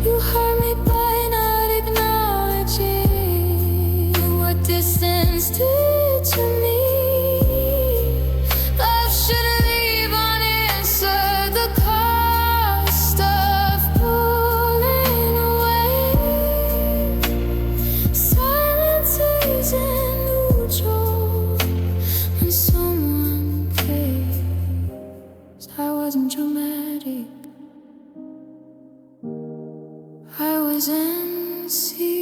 You hurt me by not acknowledging what distance did to me. Love shouldn't leave unanswered the cost of pulling away. Silence isn't neutral when someone cares. I wasn't dramatic, I was sincere.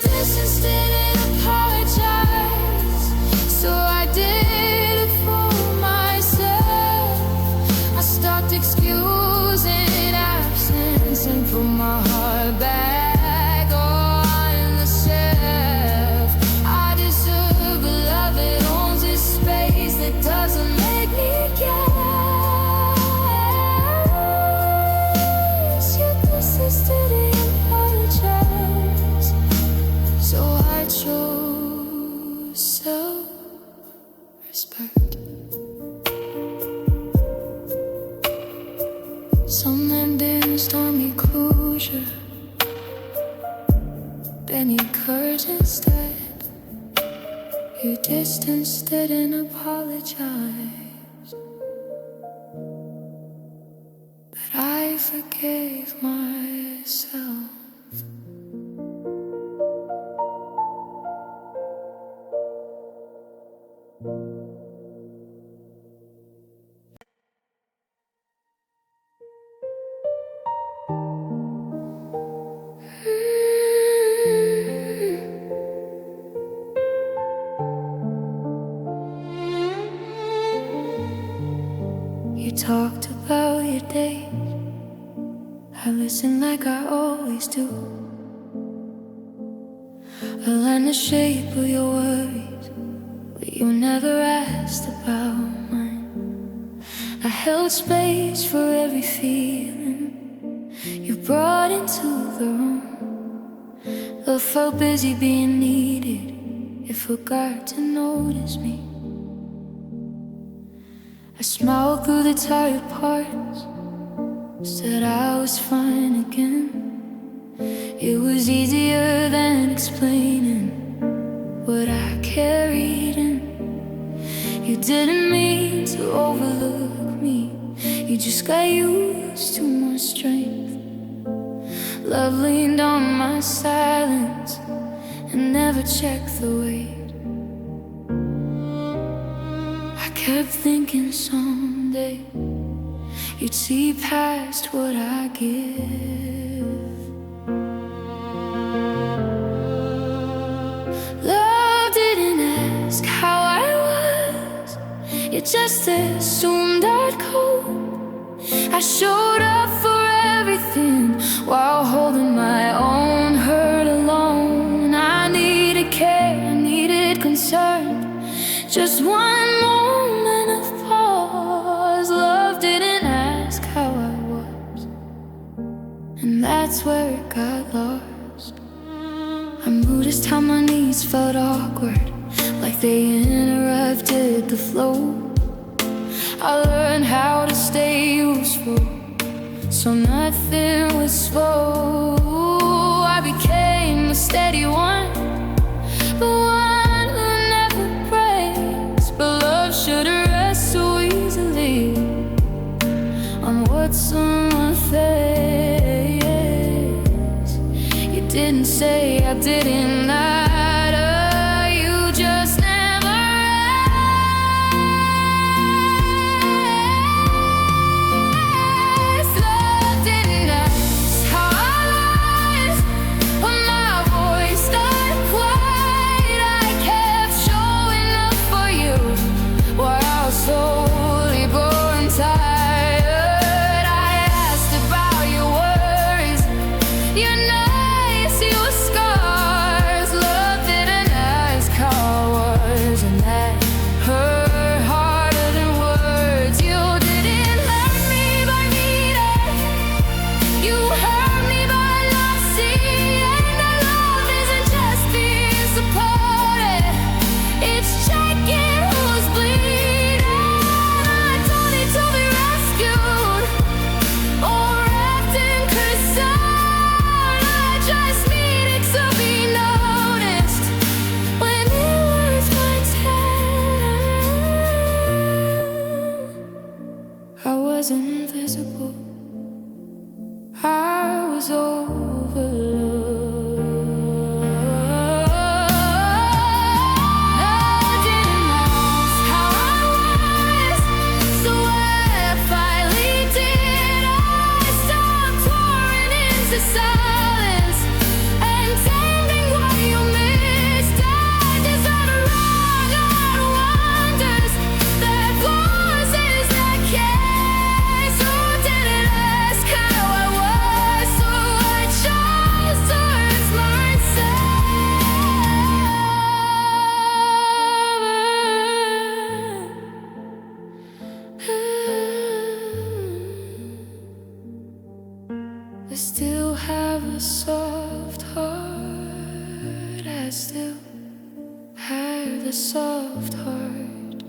Distance didn't apologize, so I did it for myself. I stopped excusing absence and put my heart back on the shelf. I deserve a love that owns this space that doesn't make me guess. Your distance didn't apologize, so I chose self-respect. Some land in stormy closure, Benny courage instead. Your distance didn't apologize, but I forgave myself. day. I listen like I always do. I learn the shape of your worries, but you never asked about mine. I held space for every feeling you brought into the room. Love felt busy being needed, it forgot to notice me. I smiled through the tired parts, said I was fine again. It was easier than explaining what I carried in. You didn't mean to overlook me, you just got used to my strength. Love leaned on my silence and never checked the weight. I kept thinking someday you'd see past what I give. Love didn't ask how I was, it just assumed I'd cope. I showed up for everything while holding my own hurt alone. I needed care, I needed concern, just one moment of pause. Love didn't ask how I was, and that's where it got lost. I noticed how my knees felt awkward, like they interrupted the flow. I learned how to stay useful, so nothing was slow. I became a steady one, the one who never breaks. But love shouldn't rest so easily on what someone thinks. You didn't say I didn't matter, you just never asked. Love didn't ask how I was when my voice got quiet. I kept showing up for you while I was slowly growing tired. I asked about your worries, your nights, your scars. Love didn't ask how I was, and that hurt harder than words. You didn't hurt me by needing, you hurt me by not seeing that love isn't just being supported, it's checking who's bleeding. I don't need to be rescued or wrapped in concern, I just needed to be noticed when it was my time. I wasn't invisible, I was overlooked. I didn't ask how I was, so I finally did. I stopped pouring into silence and tending what you missed. I deserve wrong out wonders that voices that care. So didn't ask how I was, so I chose to hurt myself. I still have a soft heart, I still have a soft heart.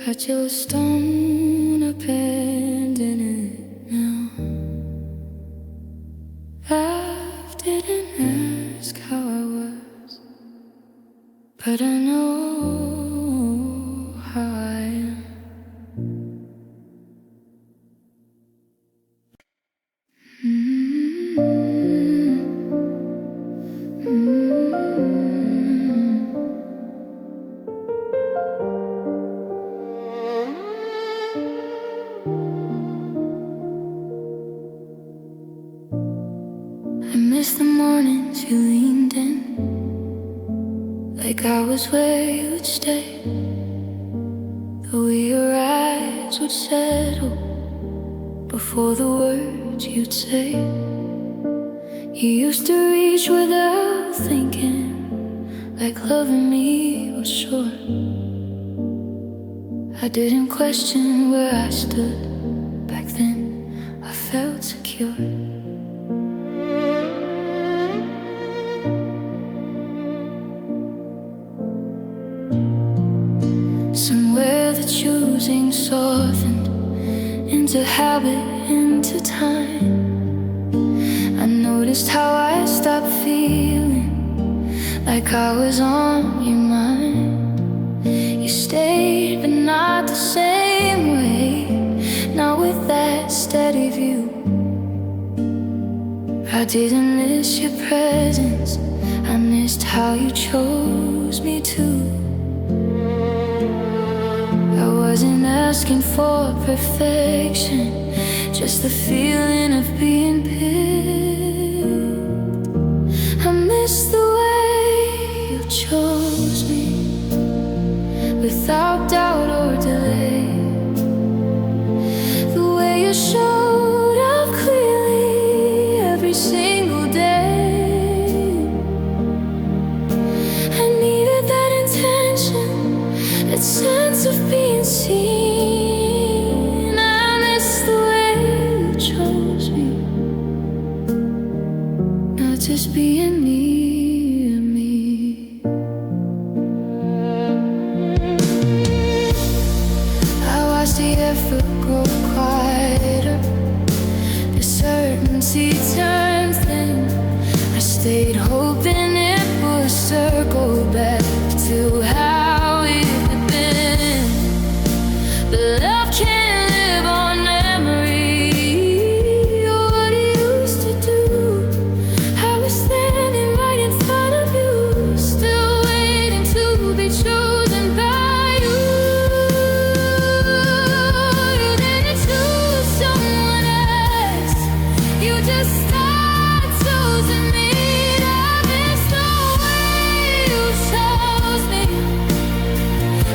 I just don't abandon it now. Love didn't ask how I was, but I know how I am. I miss the mornings you leaned in, like I was where you'd stay. The way your eyes would settle before the words you'd say. You used to reach without thinking, like loving me was short. I didn't question where I stood. Back then, I felt secure. Somewhere the choosing softened into habit, into time. I noticed how I stopped feeling like I was on your mind. You stayed, but not the same way, not with that steady view. I didn't miss your presence, I missed how you chose me to. I wasn't asking for perfection, just the feeling of being picked. I miss the way you chose me, without doubt or delay. The way you showed up clearly every single day, I needed that intention, that sense of being seen. I miss the way you chose me, not just being near me. I watched the effort grow quieter, the certainty turned thin. I stayed hoping it would circle back to how it had been. But love can't live on memory, or what it used to do. I was standing right in front of you, still waiting to be chosen by you. You didn't choose someone else, you just started choosing me. I miss the way you chose me,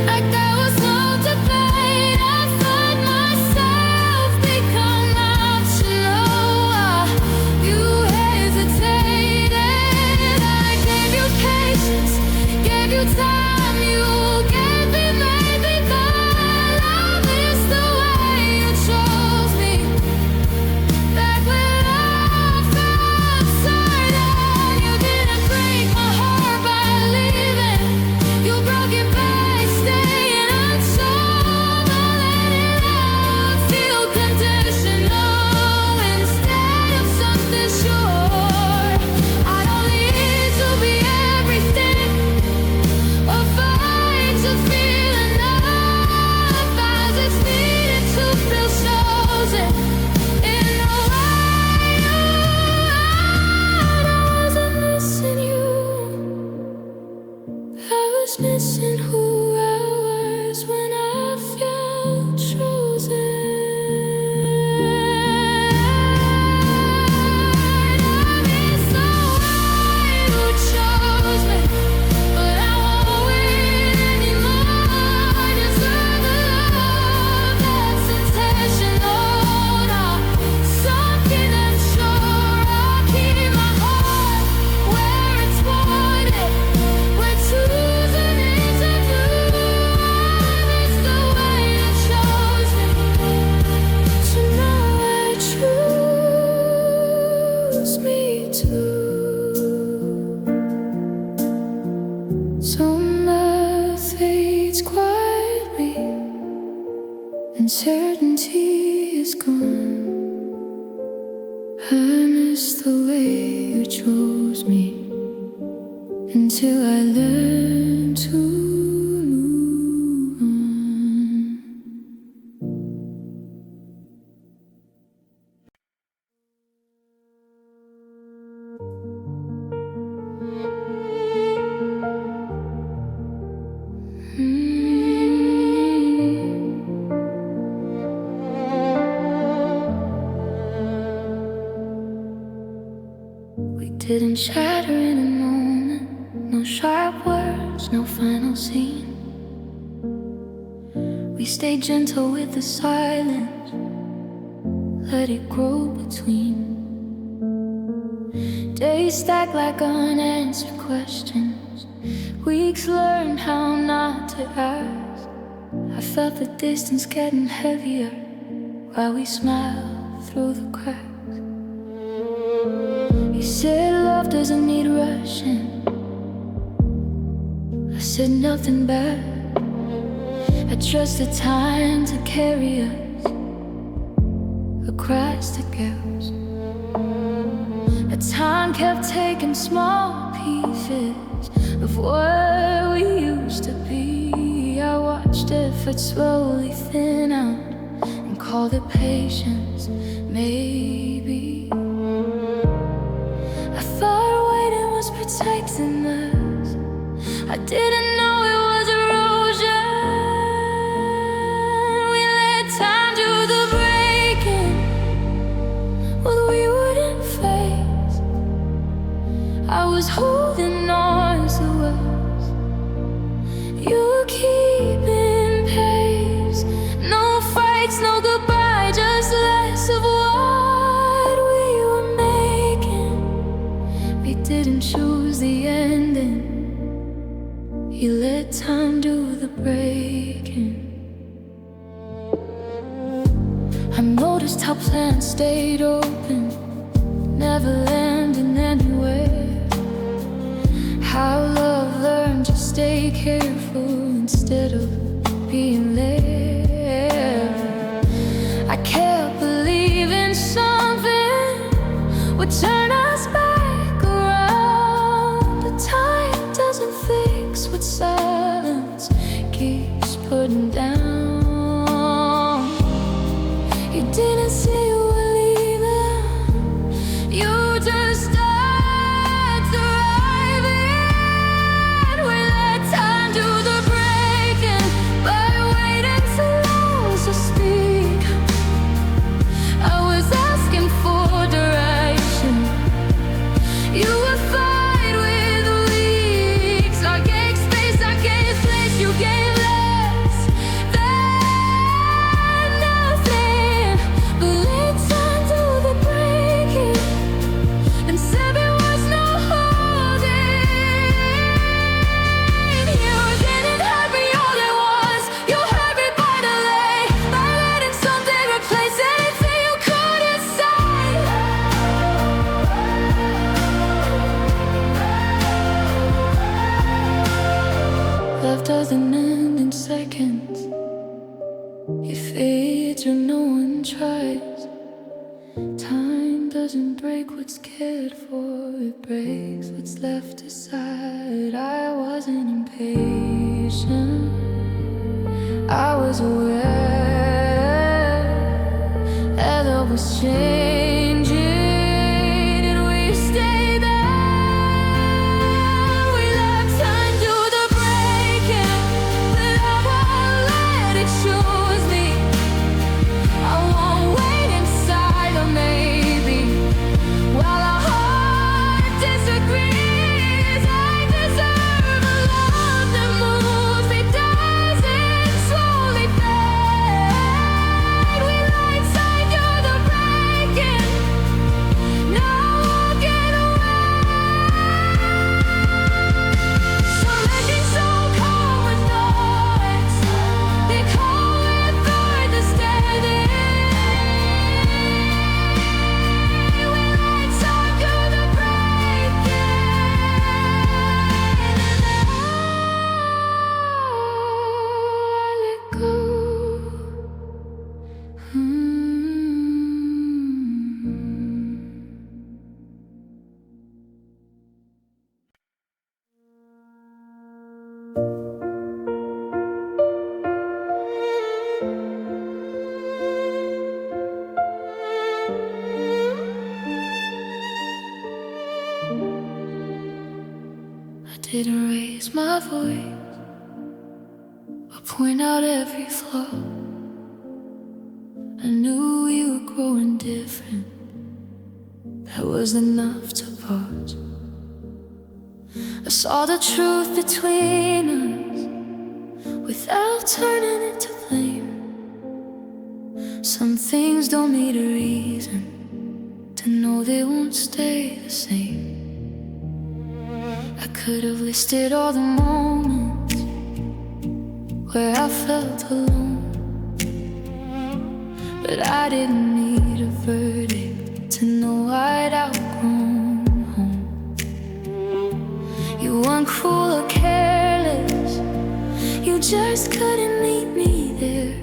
like I was multiplied. I thought myself become optional. You hesitated. I gave you patience, gave you time, you gave me maybe, but I miss the way you chose me. Back when I felt certain, you didn't break my heart by leaving. You broke it by staying untold. Don't let it all feel conditional instead of something sure. I don't need to be everything or fight to feel enough. I just needed to feel chosen in a way. I wasn't missing you, I was missing who I was when I felt chosen. I miss the way you chose me, but I won't wait anymore. I deserve the love that's intentional, not something I'm sure. I'll keep my heart where it's wanted, where choosing is a do. I miss the way you chose me, so now I choose me too. So love fades quietly, uncertainty is gone. I miss the way you chose me, until I learn to move on. We didn't shatter in a moment, no sharp words, no final scene. We stayed gentle with the silence, let it grow between. Days stack like unanswered questions. Weeks learn how not to ask. I felt the distance getting heavier while we smiled through the cracks. You said love doesn't need rushing. I said nothing back. I trust the time to carry us across the gaps. The time kept taking small pieces of what we used to be. I watched effort slowly thin out and called it patience, maybe. I thought waiting was protecting us. I didn't know it was erosion. We let time do the breaking, what we wouldn't face. I was holding on to us. You were keeping pace. No fights, no goodbye, just less of what we were making. We didn't choose the ending. You let time do the breaking. I noticed how plans stayed open, never landing anywhere. How love learned to stay careful instead of being there. I kept believing something would turn us back around. But time doesn't fix what silence keeps putting down. You didn't see you were leaving. You just started surviving. We let time do the breaking by waiting too long to speak. I was asking for direction. You were fine with weeks. I gave space, I gave place. You gave less than nothing. But let time do the breaking and said there was no holding. You didn't hurt me all at once. You hurt me by delay, by letting something replace anything you couldn't say. Love doesn't end in seconds. It fades when no one tries. Time doesn't break what's cared for, it breaks what's left aside. I wasn't impatient, I was aware that love was changing, and we stayed there. We let time do the breaking, but I won't let it choose me. I won't wait inside or maybe while our heart disagrees. I deserve a love that moves me, doesn't slowly fade. We let time do the breaking, now walking away. So making so cold with noise, they call it for understanding. We let time do the breaking, and I let go. I didn't raise my voice or point out every flaw. I knew we were growing different. That was enough to pause. I saw the truth between us without turning it to blame. So Some things don't need a reason to know they won't stay the same. I could have listed all the moments where I felt alone, but I didn't need a verdict to know I'd outgrown home. You weren't cruel or careless, you just couldn't meet me there.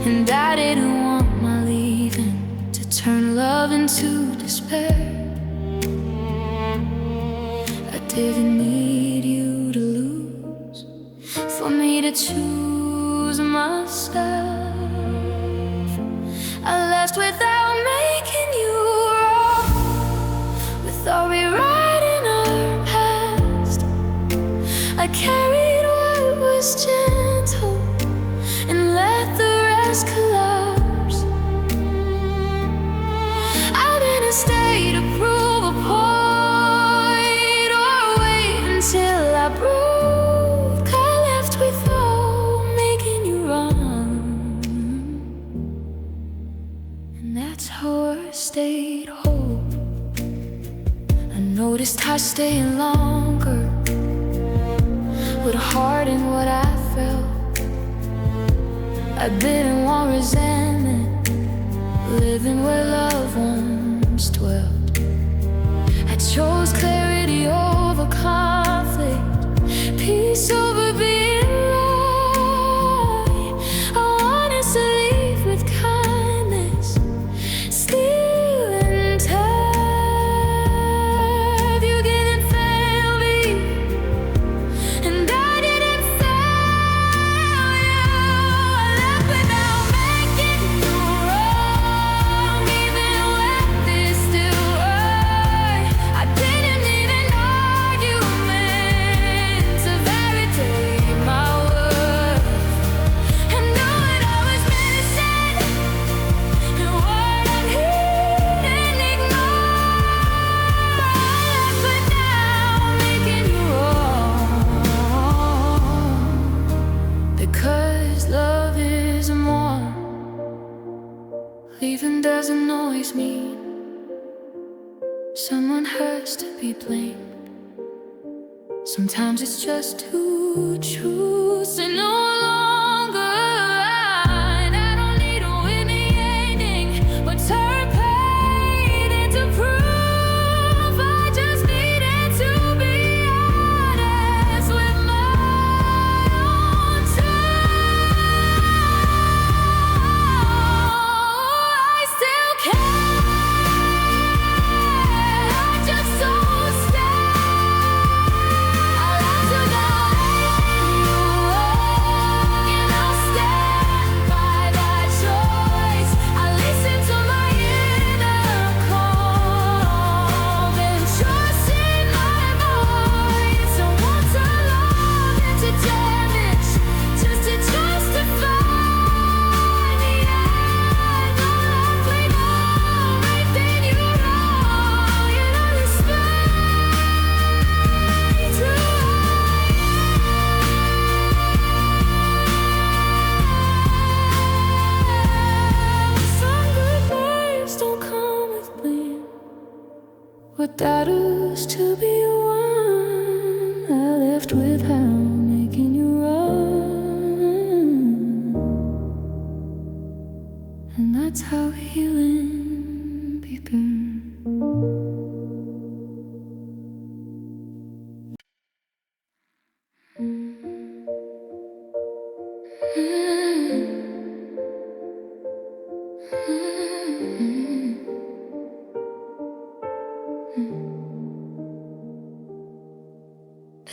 And I didn't want my leaving to turn love into despair. I didn't need you to lose for me to choose myself. I left without making you wrong, without rewriting our past. I carried what was gentle and let the rest collapse. I didn't stay to prove a point or wait until I broke. I left without making you run, and that's how I stayed whole. I noticed how staying longer would harden what I felt. I didn't want resentment living where love once dwelt. I chose clarity over conflict, peace over being right. I wanted to leave with kindness, still intact. You didn't fail me, and I didn't fail you. I left without making you wrong, even when this still hurt. I didn't need an argument to validate my worth. I knew what I was missing and what I didn't ignore. I left without making you wrong, because love is more. Leaving doesn't always mean someone has to be blamed. Sometimes it's just to choose to no longer align. I don't need a winning ending, but turn pain into proof. I just needed to be honest with my own self. I still care, I just don't stay. I left without making you wrong, and I'll stand by that choice. I listen to my inner calm and trust in my voice. I want to love and to damage, just to justify the end. I left without making you wrong, and I respect who I am. Some good days don't come with blame. What that is to be one, I left without making you run, and that's how healing began.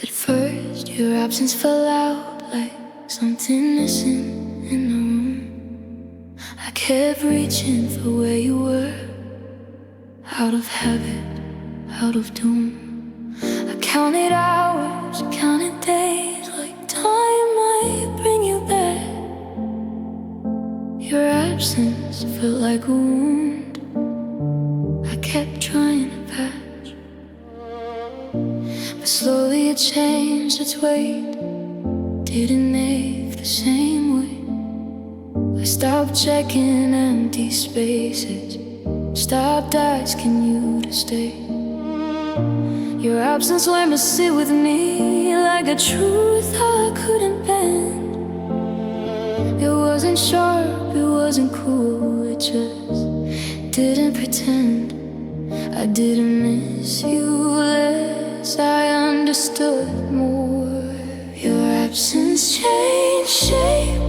At first, your absence fell out like something missing in the room. I kept reaching for where you were, out of habit, out of doom. I counted hours, counted days, like time might bring you back. Your absence felt like a wound I kept trying to patch, but slowly it changed its weight. Didn't ache the same way. I Stop checking empty spaces. Stopped asking you to stay. Your absence went to sit with me like a truth I couldn't bend. It wasn't sharp, it wasn't cool, it just didn't pretend. I didn't miss you less, I understood more. Your absence changed shape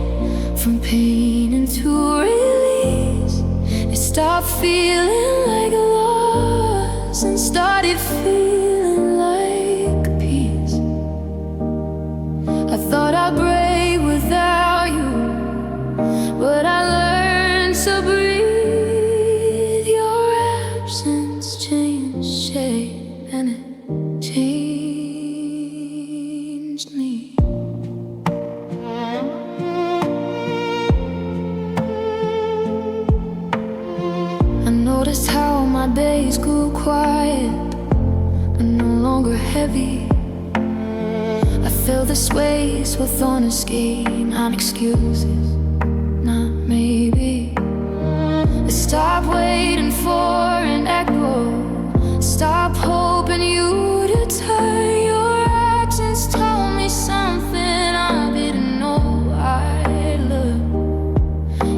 from pain into release. It stopped feeling like a loss and started feeling like peace. I thought I'd break without you, but I learned to breathe. Your absence changed shape and it changed me. I noticed how my days grew quiet and no longer heavy. I filled the space with honest game and excuses, not maybe. Stop waiting for an echo. Stop hoping you to turn. Your actions told me something I didn't know I'd learn.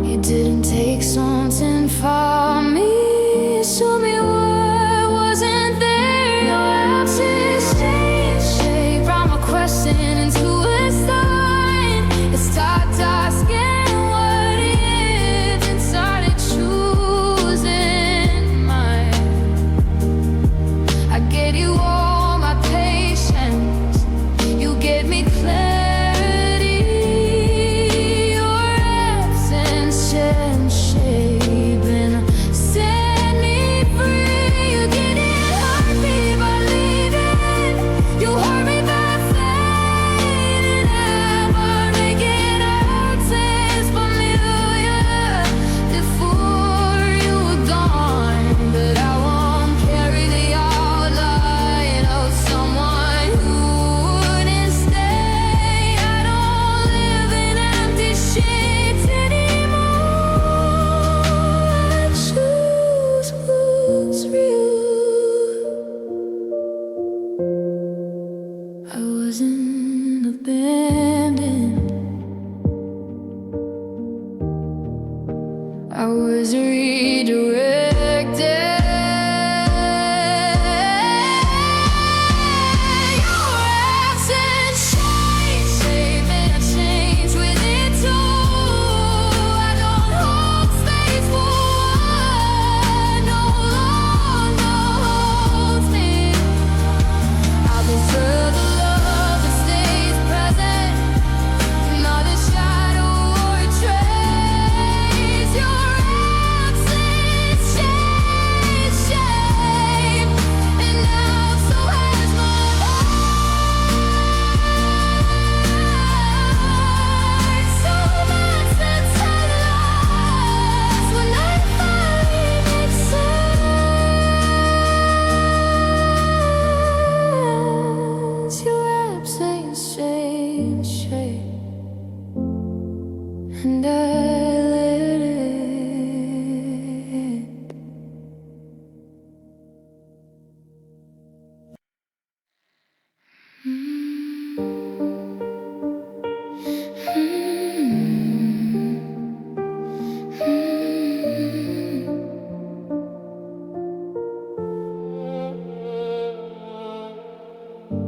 You didn't take something from me, show me what wasn't there. Your absence changed shape from a question into a sign. It stopped asking what if and started choosing mine. I gave you all my patience, you gave me clarity. Your absence changed shape and set me free. You didn't hurt me by leaving, you hurt me by fading. Never making our taste familiar before you were gone. But I won't carry the outline of someone who wouldn't stay. I don't live in empty sheets anymore. I choose what's real. I wasn't abandoned, I was redirected. Your absence changed shape and I changed with it too. I don't hold space for what no longer holds me. I prefer the love that stays present, not a shadow or a trace. Your absence changed shape, and now so has my heart. So much to tell us when I finally make sense. Your absence changed shape, and I let it.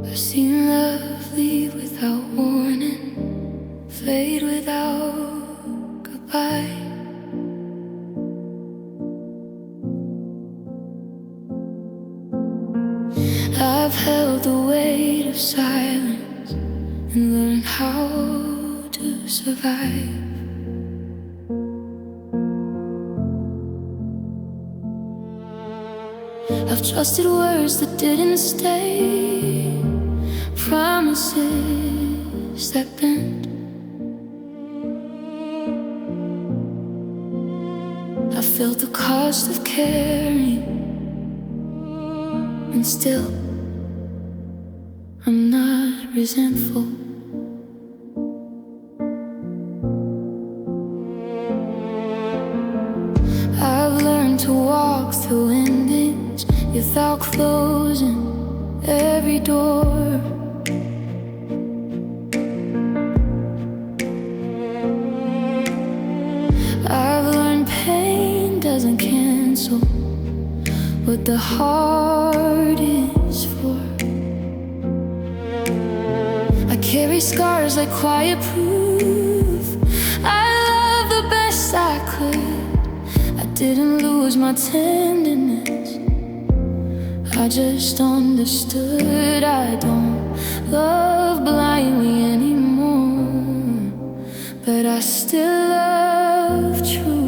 I've seen love leave without warning, fade without goodbye. I've held the weight of silence and learned how to survive. I've trusted words that didn't stay, promises that bent. I felt the cost of caring, and still I'm not resentful. to walk through endings without closing every door. I've learned pain doesn't cancel what the heart is for. I carry scars like quiet proof I love the best I could. I didn't lose my tenderness, I just understood. I don't love blindly anymore, but I still love true.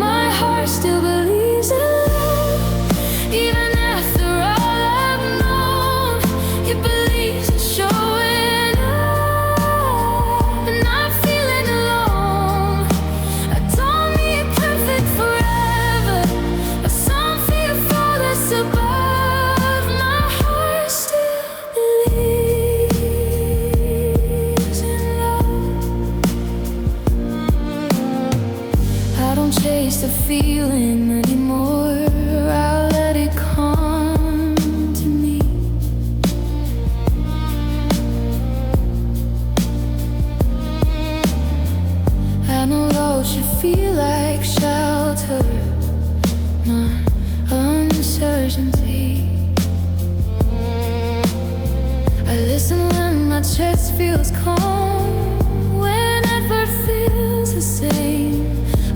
My heart still believes in love, even after all I've known. It believes in showing up, and I'm feeling alone. I don't need perfect forever, a song for your father's above. My heart still believes in love. I don't chase the feeling anymore, I'll let it come to me. I know love should feel like shelter, not uncertainty. I listen when my chest feels calm, when effort feels the same,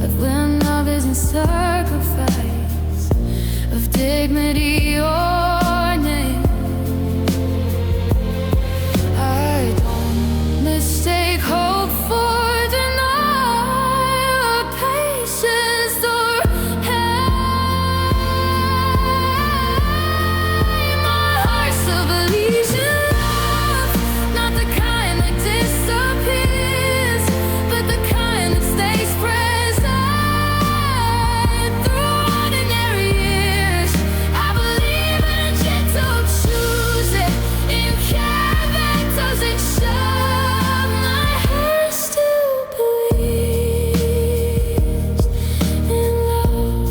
of when love isn't sacrifice of dignity or name. I don't mistake hope for denial or patience or hate. My heart still believes in love, not the kind that disappears, but the kind that stays present through ordinary years. I believe in gentle choosing, in care that doesn't shove. My heart still believes in love.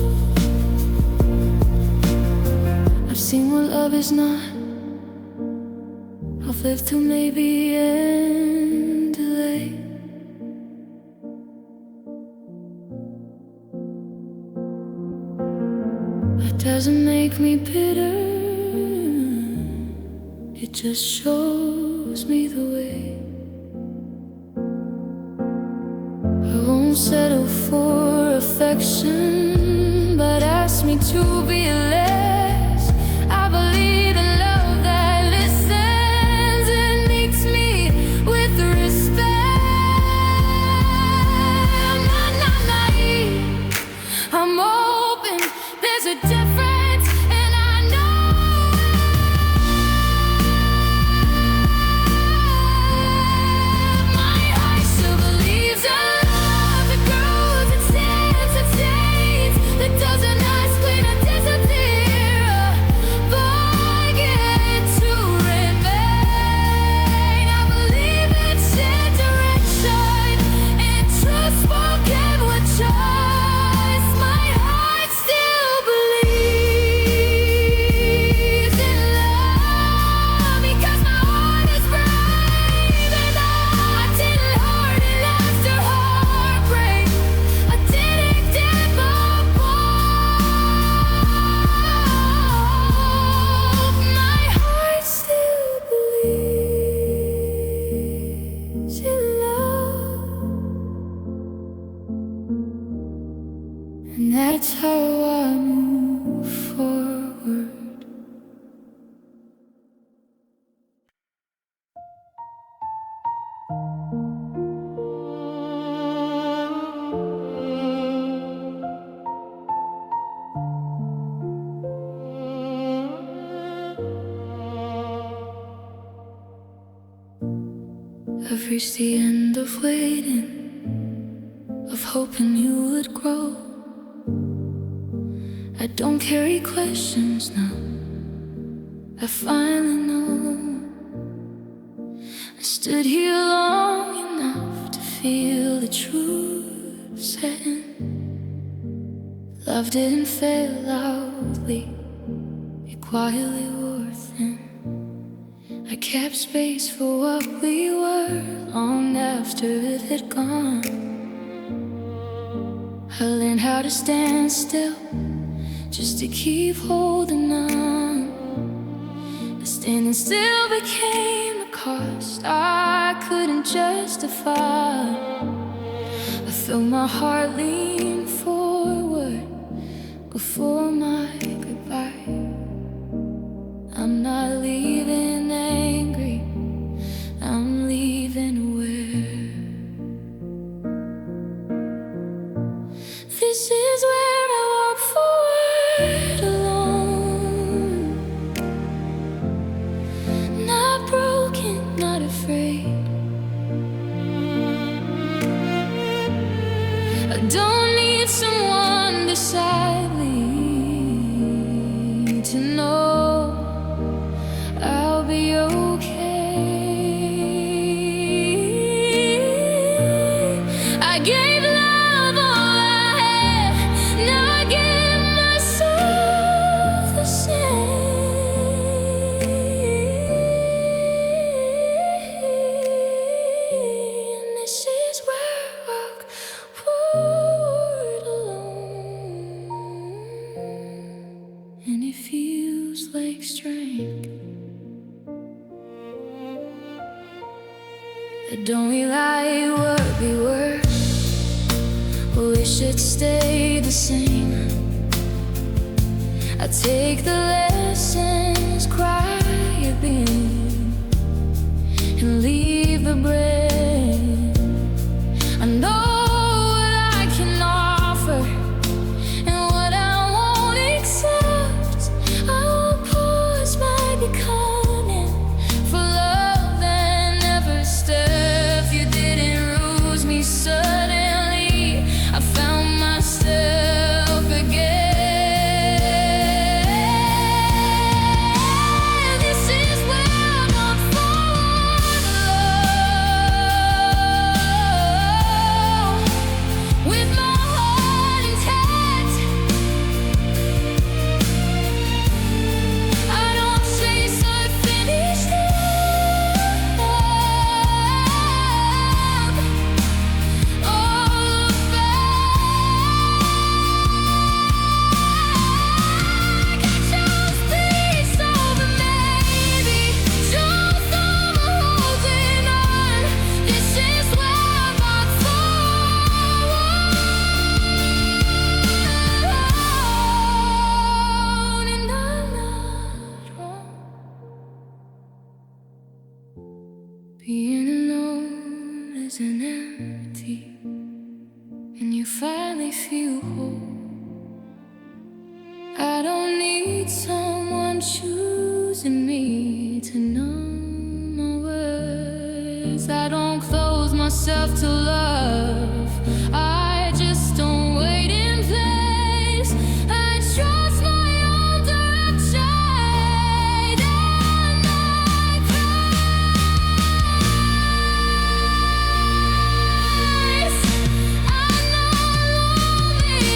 I've seen what love is not, I've lived through maybe and delay. It doesn't make me bitter, it just shows me the way. I won't settle for affection, but ask me to be less. I believe in love that listens and meets me with respect. I'm not naive, I'm open, there's a difference, and I know my heart still believes in love that grows and stands and stays, that doesn't ask when I disappear, but get to remain. I believe in shared direction and truth spoken with choice. My heart still believes in love, because my heart is brave, and I didn't harden after heartbreak. I didn't give up hope. My heart still believes in love, and that's how I move forward. I've reached the end of waiting, of hoping you would grow. I don't carry questions now, I finally know. I stood here long enough to feel the truth, setting. Love didn't fail loudly, it quietly wore thin. I kept space for what we were long after it had gone. I learned how to stand still just to keep holding on. But standing still became a cost I couldn't justify. I felt my heart lean forward before my goodbye. I'm not leaving angry, I'm leaving aware. This is where I walk forward alone. Not broken, not afraid. I don't need someone beside me to know I'll be okay. I gave love all I had, now I give myself the same. And this is where I walk forward alone. And it feels like strength. Don't we like what we were? Wish it stayed the same. I take the lessons, cry a bit, and leave the bread. I know what I can offer and what I won't accept. I won't pause my becoming for love that never stepped. You didn't lose me suddenly, I found myself again. This is where I walk forward alone, with my heart intact. I don't chase unfinished love or look back. I chose peace over maybe, truth over holding on. This is where I walk forward alone, and I'm not wrong. Being alone isn't empty, and you finally feel whole. I don't need someone choosing me to numb my words. I don't close myself to love, I just don't wait in place. I trust my own direction, and I cries. I'm not lonely.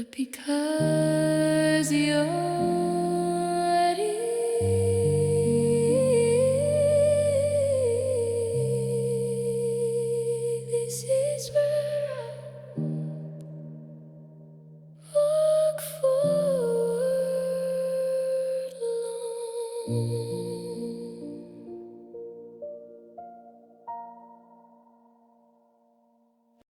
but because you're here. This is where I walk forward alone.